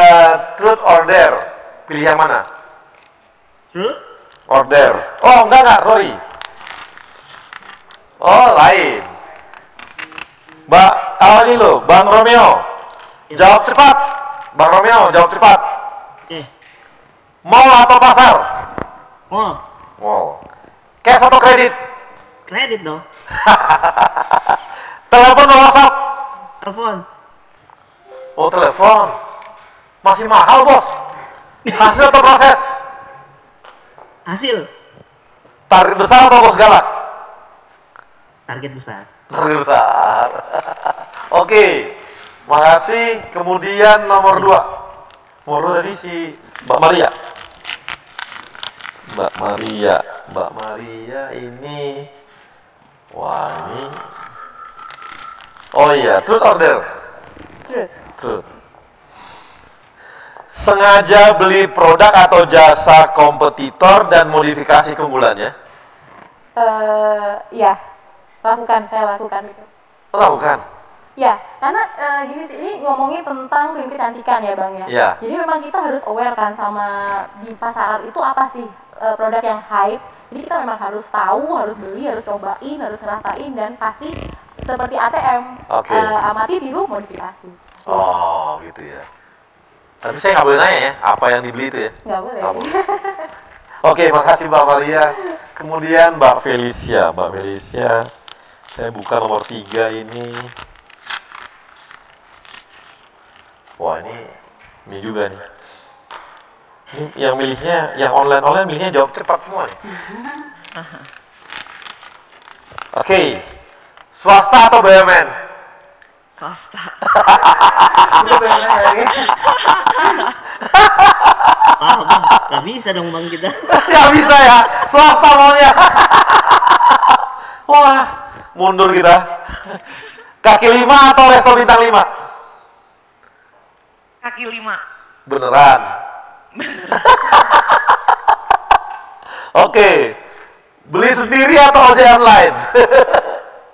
S4: truth or dare. Pilih yang mana?
S7: Truth
S4: or dare. Oh, enggak, sorry. Oh, lain. Ini loh, Bang Romeo. Jawab cepat. Bang Romeo, jawab cepat. Mall atau pasar? Mall. Cash atau kredit?
S7: Kredit dong.
S4: Telepon atau WhatsApp?
S7: Telepon.
S4: Oh, telepon. Masih mahal, Bos. Hasil atau proses?
S7: Hasil.
S4: Target besar atau bos galak?
S7: Target besar.
S4: Oke. Makasih. Kemudian nomor 2. Nomor 2 tadi si Mbak Maria. Mbak Maria ini. Wah, ini. Oh iya, truth or dare? Truth. Sengaja beli produk atau jasa kompetitor dan modifikasi keunggulannya?
S6: Ya, saya lakukan itu.
S4: Lakukan?
S6: Ya, karena gini sih, ini ngomongin tentang klinik kecantikan ya Bang ya.
S4: Ya.
S6: Jadi memang kita harus aware kan sama di pasaran itu apa sih produk yang hype. Jadi kita memang harus tahu, harus beli, harus cobain, harus ngerasain, dan pasti seperti ATM, amati, tiru, modifikasi.
S4: Oh, gitu ya. Tapi saya nggak boleh nanya ya, apa yang dibeli itu ya?
S6: Nggak boleh.
S4: Oke, makasih Mbak Maria. Kemudian Mbak Felicia. Saya buka nomor 3 ini. Wah, ini juga nih. Ini yang milihnya, yang online milihnya jawab cepat semua nih. Oke. Swasta atau BUMN?
S5: Swasta.
S7: Bang, nggak bisa dong Bang kita.
S4: Nggak bisa ya, swasta maunya. Wah, Mundur kita. Kaki 5 atau resto bintang 5?
S5: Kaki 5.
S4: Beneran? Oke. Beli sendiri atau ojek online?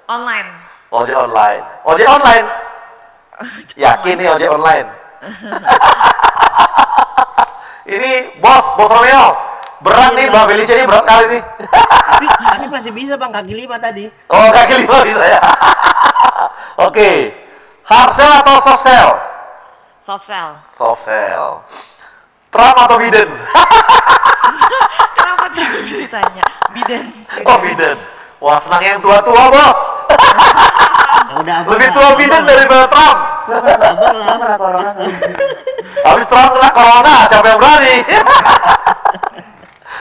S5: Online.
S4: Ojek online. Ojek online? Yakin nih ojek online? Ini bos Romeo. Berat nih Mbak Felicia, ini berat kali nih.
S7: Tapi masih bisa Bang, kaki 5 tadi.
S4: Oh, kaki 5 bisa ya. Oke. Hard sell atau soft sell?
S5: Soft sell.
S4: Soft sell. Trump atau Biden?
S5: Kenapa terus ditanya? Biden.
S4: Oh, Biden. Wah, senang yang tua-tua, Bos. Lebih tua Biden daripada Trump. Habis Trump kena corona, siapa yang berani?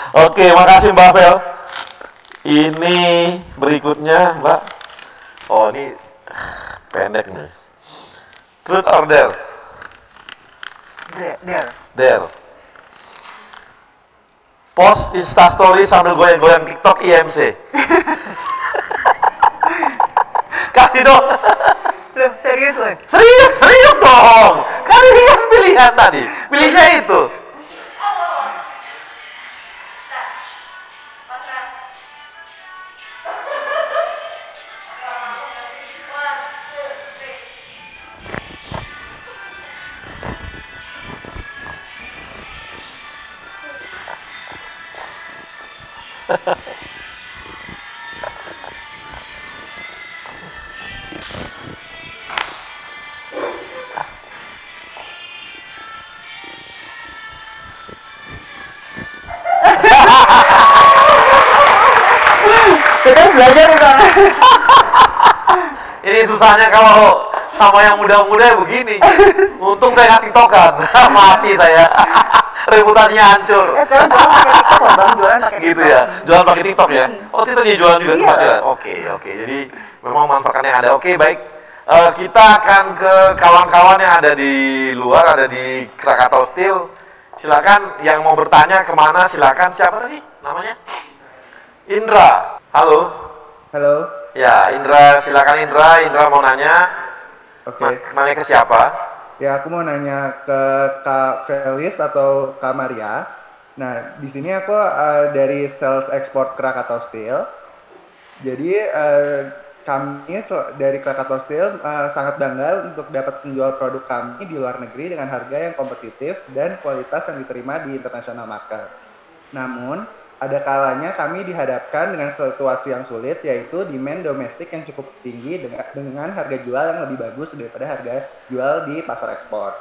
S4: Oke, makasih Mbak Vel. Ini berikutnya, Mbak. Oh, ini pendek nih. Truth or dare? Dare. Post Instastory sambil goyang-goyang TikTok IMC. Kasih dong.
S8: Loh, serius loh?
S4: Serius dong. Kan ini kan pilihan tadi. Pilihnya itu.
S8: Kita belajar udah.
S4: Ini susahnya kalau sama yang muda-muda begini. Untung saya nggak tiktokan. Mati saya. Reputasinya hancur.
S8: Sekarang jualan pakai TikTok loh Bang, jualan pakai
S4: gitu ya, jualan pakai TikTok ya. Oh, TikTok dia jualan juga tempat ya. Oke. Jadi memang manfaatkan yang ada. Oke, baik. Kita akan ke kawan-kawan yang ada di luar, ada di Krakatau Steel. Silakan yang mau bertanya kemana, silakan. Siapa tadi namanya? Indra. Halo.
S17: Halo.
S4: Ya, Indra, silakan Indra. Indra mau nanya.
S17: Oke.
S4: Nanya ke siapa?
S17: Ya, aku mau nanya ke Kak Felis atau Kak Maria. Nah, di sini aku dari sales ekspor Krakatau Steel. Jadi kami dari Krakatau Steel sangat bangga untuk dapat menjual produk kami di luar negeri dengan harga yang kompetitif dan kualitas yang diterima di international market. Namun, ada kalanya kami dihadapkan dengan situasi yang sulit, yaitu demand domestik yang cukup tinggi dengan harga jual yang lebih bagus daripada harga jual di pasar ekspor.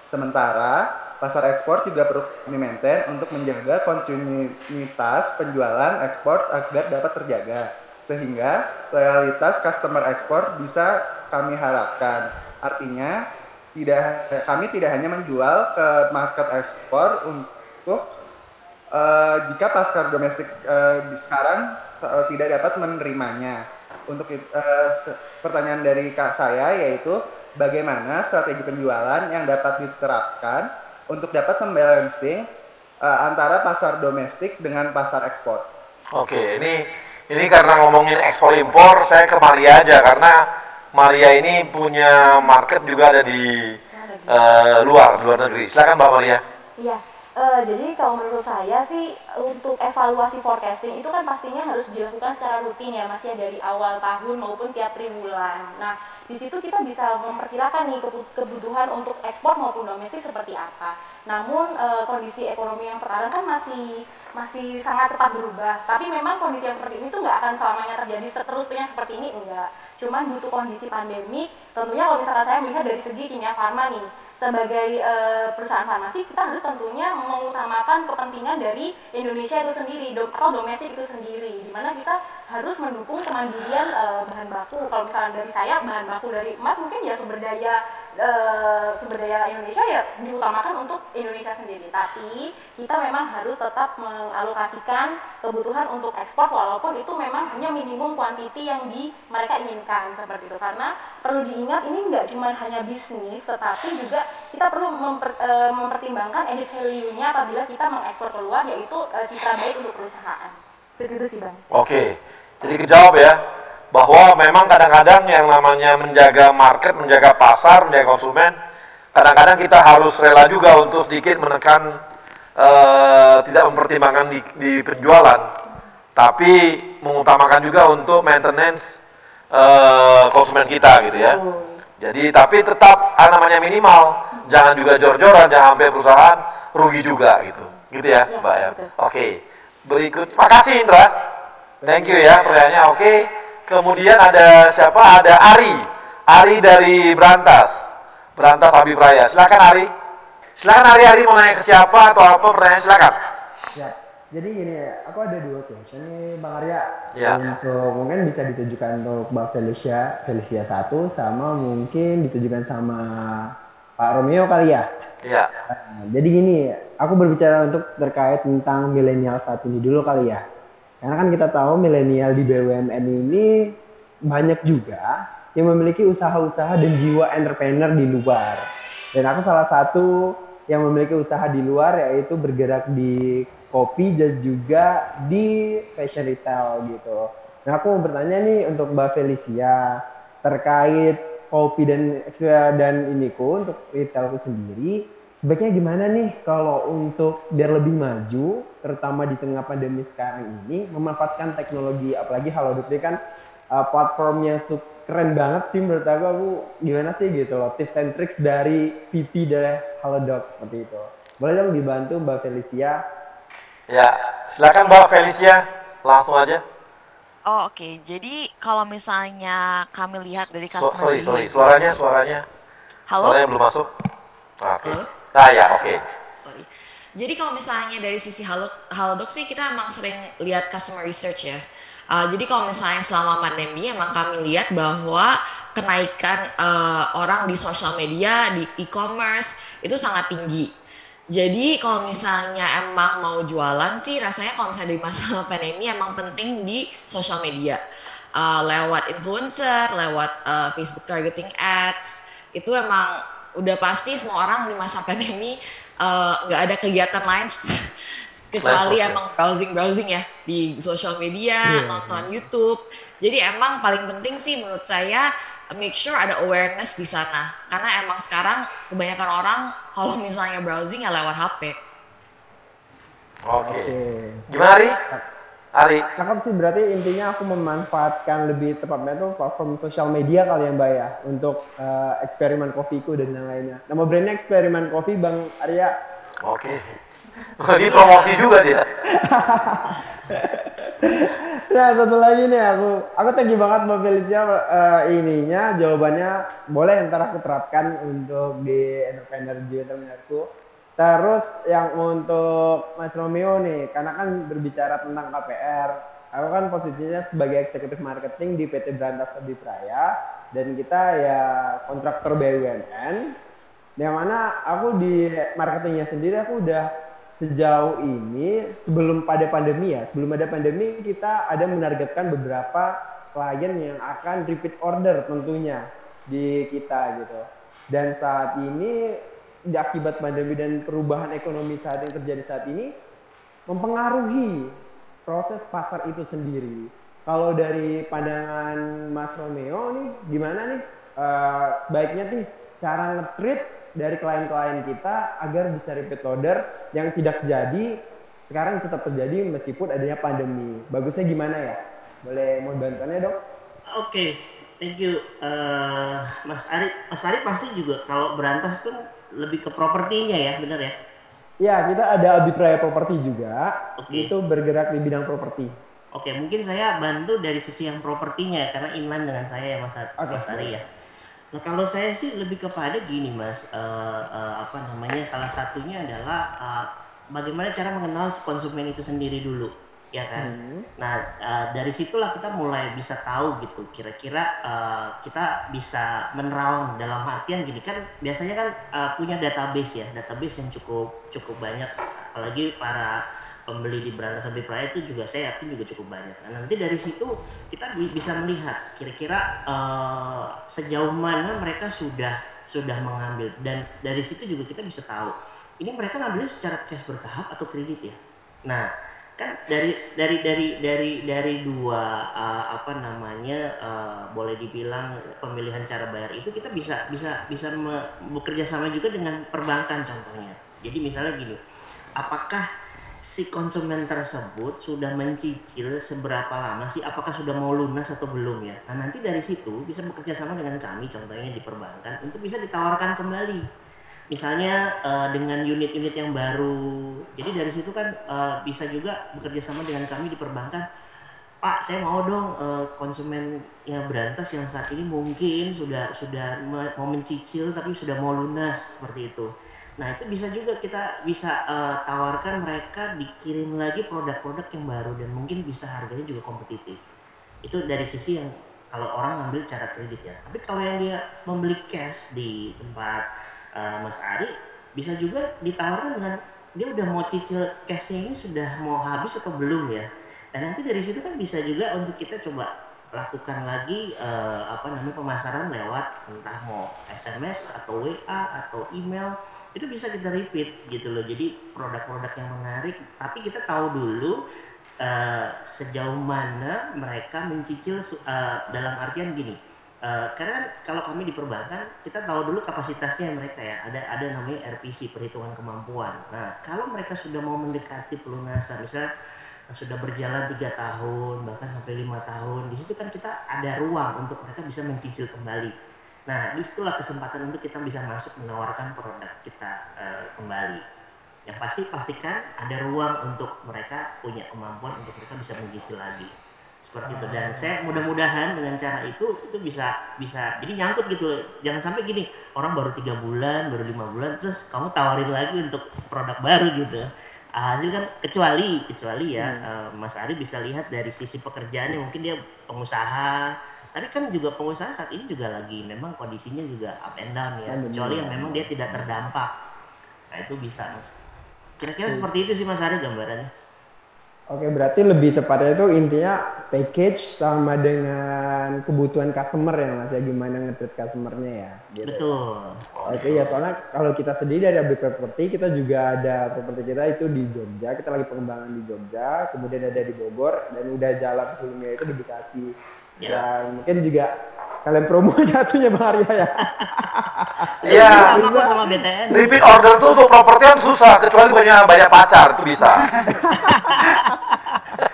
S17: Sementara, pasar ekspor juga perlu kami maintain untuk menjaga kontinuitas penjualan ekspor agar dapat terjaga, sehingga loyalitas customer ekspor bisa kami harapkan. Artinya, kami tidak hanya menjual ke market ekspor untuk jika pasar domestik sekarang tidak dapat menerimanya. Untuk pertanyaan dari Kak saya yaitu bagaimana strategi penjualan yang dapat diterapkan untuk dapat membalancing antara pasar domestik dengan pasar ekspor.
S4: Oke, ini karena ngomongin ekspor impor, saya ke Maria aja karena Maria ini punya market juga ada di luar negeri. Silakan Mbak Maria.
S6: Iya. Jadi kalau menurut saya sih untuk evaluasi forecasting itu kan pastinya harus dilakukan secara rutin ya Mas ya, dari awal tahun maupun tiap triwulan. Nah, di situ kita bisa memperkirakan nih kebutuhan untuk ekspor maupun domestik seperti apa. Namun kondisi ekonomi yang sekarang kan masih sangat cepat berubah. Tapi memang kondisi yang seperti ini tuh nggak akan selamanya terjadi seterusnya seperti ini, enggak. Cuman butuh kondisi pandemi. Tentunya kalau misalkan saya melihat dari segi Kimia Farma nih, sebagai perusahaan farmasi kita harus tentunya mengutamakan kepentingan dari Indonesia itu sendiri atau domestik itu sendiri, di mana kita harus mendukung kemandirian bahan baku. Kalau misalnya dari saya bahan baku dari emas mungkin ya sumber daya Indonesia ya diutamakan untuk Indonesia sendiri, tapi kita memang harus tetap mengalokasikan kebutuhan untuk ekspor walaupun itu memang hanya minimum kuantiti yang mereka inginkan seperti itu. Karena perlu diingat ini nggak cuma hanya bisnis, tetapi juga kita perlu mempertimbangkan added value-nya apabila kita mengekspor keluar, yaitu citra baik untuk perusahaan. Begitu sih Bang.
S4: Oke, jadi kejawab ya. bahwa memang kadang-kadang yang namanya menjaga market, menjaga pasar, menjaga konsumen, kadang-kadang kita harus rela juga untuk sedikit menekan, tidak mempertimbangkan di penjualan, tapi mengutamakan juga untuk maintenance konsumen kita gitu ya. Jadi tapi tetap namanya minimal, jangan juga jor-joran, jangan sampai perusahaan rugi juga gitu ya Mbak ya. Oke, berikut, makasih Indra, thank you ya pertanyaannya. Oke, kemudian ada siapa? Ada Ari dari Brantas Habib Raya. Silakan Ari. Ari mau nanya ke siapa atau apa pertanyaan, silakan.
S18: Ya, jadi gini ya, aku ada 2 question nih Bang Arya.
S4: Ya.
S18: Untuk mungkin bisa ditujukan untuk Mbak Felicia 1 sama mungkin ditujukan sama Pak Romeo kali ya.
S4: Iya.
S18: Nah, jadi gini, aku berbicara untuk terkait tentang milenial saat ini dulu kali ya. Karena kan kita tahu milenial di BUMN ini banyak juga yang memiliki usaha-usaha dan jiwa entrepreneur di luar. Dan aku salah satu yang memiliki usaha di luar, yaitu bergerak di kopi dan juga di fashion retail gitu. Nah, aku mau bertanya nih untuk Mbak Felicia terkait kopi dan iniku untuk retailku sendiri, sebaiknya gimana nih kalau untuk biar lebih maju, terutama di tengah pandemi sekarang ini, memanfaatkan teknologi, apalagi Halodoc ini kan platformnya keren banget sih menurut aku gimana sih gitu loh, tips and tricks dari VP dari Halodoc seperti itu. Boleh dong dibantu Mbak Felicia?
S4: Ya, silakan Mbak Felicia, langsung aja.
S5: Oh oke. Jadi kalau misalnya kami lihat dari customer
S4: sorry, suaranya.
S5: Halo?
S4: Suaranya belum masuk. Oke. Nah ya, oke.
S5: Sorry. Jadi kalau misalnya dari sisi Halodoc sih kita emang sering lihat customer research ya. Jadi kalau misalnya selama pandemi emang kami lihat bahwa kenaikan orang di sosial media, di e-commerce itu sangat tinggi. Jadi kalau misalnya emang mau jualan sih rasanya kalau misalnya di masa pandemi emang penting di sosial media. Lewat influencer, lewat Facebook targeting ads, itu emang udah pasti semua orang di masa pandemi nggak ada kegiatan lain kecuali emang browsing ya di sosial media, nonton YouTube. Jadi emang paling penting sih menurut saya make sure ada awareness di sana. Karena emang sekarang kebanyakan orang kalau misalnya browsing ya lewat HP.
S4: Oke. Gimana Ari?
S18: Cakep sih, berarti intinya aku memanfaatkan lebih tepatnya tuh platform sosial media kali ya Mbak ya untuk eksperimen kopiku dan yang lainnya. Nama brandnya Eksperimen Kopi Bang Arya.
S4: Oke. Dia promosi juga dia.
S18: Nah satu lagi nih aku thank you banget Mbak Felicia ininya jawabannya boleh ntar aku terapkan untuk di entrepreneur entrepreneurku. Terus yang untuk Mas Romeo nih, karena kan berbicara tentang KPR, aku kan posisinya sebagai eksekutif marketing di PT Brantas Habib Raya dan kita ya kontraktor BUMN, yang mana aku di marketingnya sendiri aku udah sejauh ini sebelum ada pandemi kita ada menargetkan beberapa klien yang akan repeat order tentunya di kita gitu. Dan saat ini akibat pandemi dan perubahan ekonomi saat yang terjadi saat ini mempengaruhi proses pasar itu sendiri. Kalau dari pandangan Mas Romeo nih gimana nih sebaiknya nih cara nge-treat dari klien-klien kita agar bisa repeat order yang tidak jadi sekarang tetap terjadi meskipun adanya pandemi. Bagusnya gimana ya? Boleh mau bantuannya dong?
S7: Oke, thank you Mas Ari. Mas Ari pasti juga kalau Brantas kan lebih ke propertinya ya, benar ya?
S18: Ya, kita ada Habib Raya Property juga. Itu bergerak di bidang properti.
S7: Oke, mungkin saya bantu dari sisi yang propertinya karena inline dengan saya ya Mas Ari ya. Nah kalau saya sih lebih kepada gini Mas, salah satunya adalah bagaimana cara mengenal si konsumen itu sendiri dulu, ya kan? Nah dari situlah kita mulai bisa tahu gitu, kira-kira kita bisa menerawang dalam artian gini kan, biasanya kan punya database yang cukup banyak, apalagi para pembeli di Brantas Habib Raya itu juga saya yakin juga cukup banyak. Nah, nanti dari situ kita bisa melihat kira-kira sejauh mana mereka sudah mengambil, dan dari situ juga kita bisa tahu ini mereka ngambilnya secara cash bertahap atau kredit ya. Nah kan dari dua boleh dibilang pemilihan cara bayar itu kita bisa bekerja sama juga dengan perbankan contohnya. Jadi misalnya gini, apakah si konsumen tersebut sudah mencicil seberapa lama sih, apakah sudah mau lunas atau belum ya. Nah nanti dari situ bisa bekerja sama dengan kami contohnya di perbankan untuk bisa ditawarkan kembali. Misalnya dengan unit-unit yang baru, jadi dari situ kan bisa juga bekerja sama dengan kami di perbankan. Pak, saya mau dong konsumen yang berantas yang saat ini mungkin sudah mau mencicil tapi sudah mau lunas seperti itu. Nah itu bisa juga kita bisa tawarkan mereka dikirim lagi produk-produk yang baru dan mungkin bisa harganya juga kompetitif. Itu dari sisi yang kalau orang ngambil cara kredit ya. Tapi kalau yang dia membeli cash di tempat Mas Ari, bisa juga ditawarkan dengan dia udah mau cicil cashnya ini sudah mau habis atau belum ya. Dan nanti dari situ kan bisa juga untuk kita coba lakukan lagi pemasaran lewat entah mau SMS atau WA atau email, itu bisa kita repeat gitu loh. Jadi produk-produk yang menarik, tapi kita tahu dulu sejauh mana mereka mencicil dalam artian gini. Karena kalau kami di perbankan kita tahu dulu kapasitasnya mereka ya, ada namanya RPC, perhitungan kemampuan. Nah kalau mereka sudah mau mendekati pelunasan, misalnya sudah berjalan 3 tahun bahkan sampai 5 tahun, di situ kan kita ada ruang untuk mereka bisa mencicil kembali. Nah disitulah kesempatan untuk kita bisa masuk menawarkan produk kita kembali. Yang pasti pastikan ada ruang untuk mereka punya kemampuan untuk mereka bisa mencicil lagi. Seperti itu. Dan saya mudah-mudahan dengan cara itu bisa jadi nyangkut gitu loh. Jangan sampai gini, orang baru 3 bulan, baru 5 bulan terus kamu tawarin lagi untuk produk baru gitu. Hasil kan kecuali ya Mas Ari bisa lihat dari sisi pekerjaannya, mungkin dia pengusaha. Tapi kan juga pengusaha saat ini juga lagi memang kondisinya juga up and down ya. Kecuali yang memang dia tidak terdampak. Nah itu bisa Mas. Kira-kira seperti itu sih Mas Ari gambarannya.
S18: Oke, berarti lebih tepatnya itu intinya package sama dengan kebutuhan customer ya Mas ya, gimana nge-treat customernya ya. Gitu.
S7: Betul.
S18: Oke ya, soalnya kalau kita sendiri dari Abdi Property, kita juga ada properti kita itu di Jogja, kita lagi pengembangan di Jogja, kemudian ada di Bogor, dan udah jalan sebelumnya itu di Bekasi. Ya mungkin juga kalian promo jatuhnya Bang Arya ya.
S4: Iya.
S7: Sama BTN.
S4: Repeat order tuh untuk properti kan susah, kecuali banyak pacar itu bisa.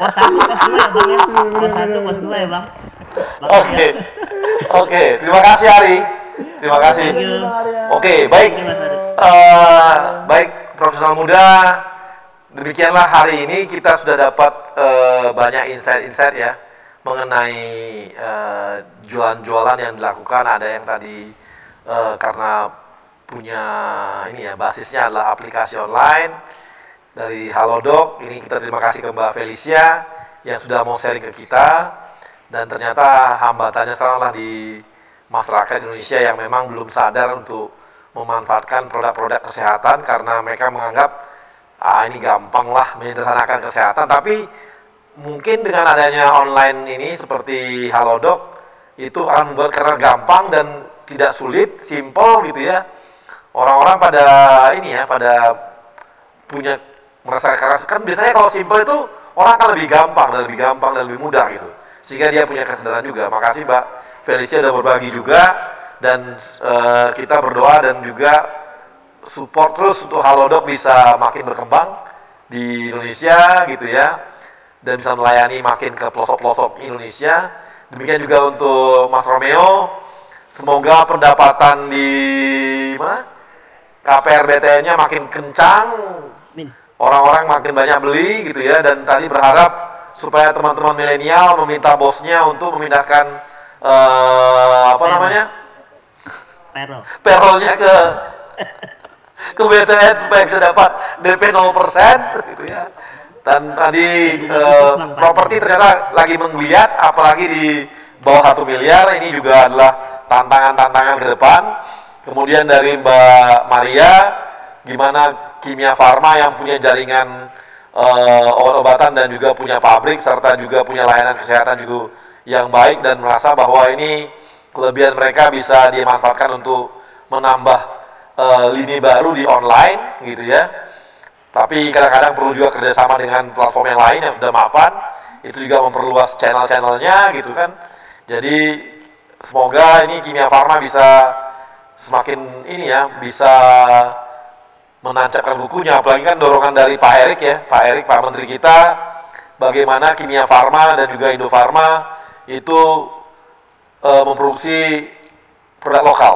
S7: Pos 1, pos 2 ya Bang ya. Pos 1, pos 2 ya Bang.
S4: Oke. Terima kasih Ari. Terima kasih. Oke, baik. Baik profesional muda. Demikianlah hari ini kita sudah dapat banyak insight-insight ya mengenai jualan-jualan yang dilakukan. Ada yang tadi karena punya ini ya, basisnya adalah aplikasi online dari Halodoc. Ini kita terima kasih ke Mbak Felicia yang sudah mau sharing ke kita. Dan ternyata hambatannya sekarang lah di masyarakat Indonesia yang memang belum sadar untuk memanfaatkan produk-produk kesehatan karena mereka menganggap ini gampang lah menyederhanakan kesehatan. Tapi mungkin dengan adanya online ini seperti Halodoc itu akan membuat karena gampang dan tidak sulit, simple gitu ya. Orang-orang pada ini ya, pada punya merasa keras. Kan biasanya kalau simple itu orang akan lebih gampang dan lebih mudah gitu. Sehingga dia punya kesadaran juga. Makasih Mbak Felicia sudah berbagi juga, dan kita berdoa dan juga support terus untuk Halodoc bisa makin berkembang di Indonesia gitu ya, dan bisa melayani makin ke pelosok-pelosok Indonesia. Demikian juga untuk Mas Romeo, semoga pendapatan di KPR BTN-nya makin kencang, orang-orang makin banyak beli gitu ya. Dan tadi berharap supaya teman-teman milenial meminta bosnya untuk memindahkan payroll-nya ke BTN supaya bisa dapat DP 0% gitu ya. Dan tadi properti ternyata lagi menggeliat, apalagi di bawah 1 miliar, ini juga adalah tantangan-tantangan ke depan. Kemudian dari Mbak Maria, gimana Kimia Farma yang punya jaringan obat-obatan dan juga punya pabrik, serta juga punya layanan kesehatan juga yang baik, dan merasa bahwa ini kelebihan mereka bisa dimanfaatkan untuk menambah lini baru di online gitu ya. Tapi kadang-kadang perlu juga kerjasama dengan platform yang lain yang sudah mapan, itu juga memperluas channel-channelnya gitu kan. Jadi semoga ini Kimia Farma bisa semakin ini ya, bisa menancapkan bukunya, apalagi kan dorongan dari Pak Erik ya, Pak Menteri kita, bagaimana Kimia Farma dan juga Indofarma itu memproduksi produk lokal.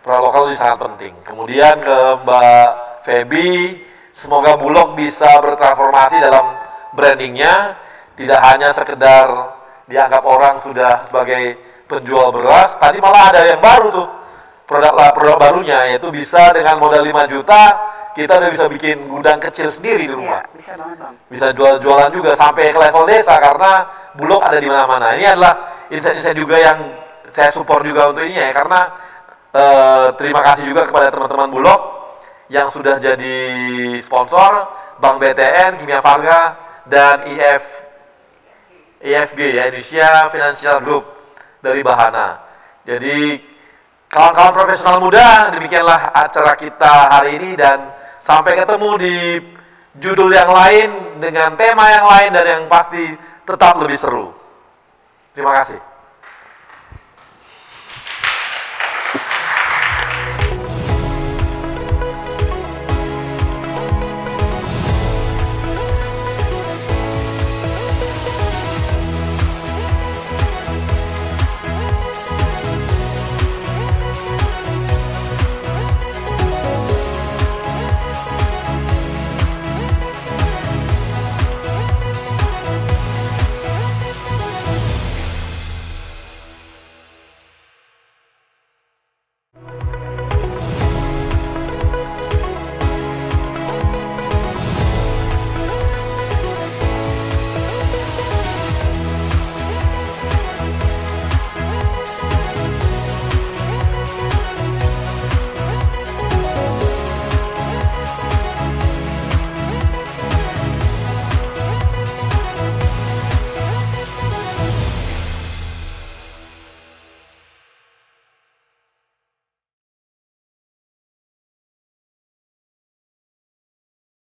S4: Produk lokal itu sangat penting. Kemudian ke Mbak Feby, semoga Bulog bisa bertransformasi dalam brandingnya, tidak hanya sekedar dianggap orang sudah sebagai penjual beras. Tadi malah ada yang baru tuh, produk barunya, yaitu bisa dengan modal 5 juta, kita udah bisa bikin gudang kecil sendiri di rumah.
S8: Iya, bisa banget Bang.
S4: Bisa jual-jualan juga sampai ke level desa, karena Bulog ada di mana-mana. Ini adalah insight-insight juga yang saya support juga untuk ini ya, karena terima kasih juga kepada teman-teman Bulog yang sudah jadi sponsor, Bank BTN, Kimia Farma, dan IFG ya, Indonesia Financial Group dari Bahana. Jadi kawan-kawan profesional muda, demikianlah acara kita hari ini, dan sampai ketemu di judul yang lain dengan tema yang lain dan yang pasti tetap lebih seru. Terima kasih.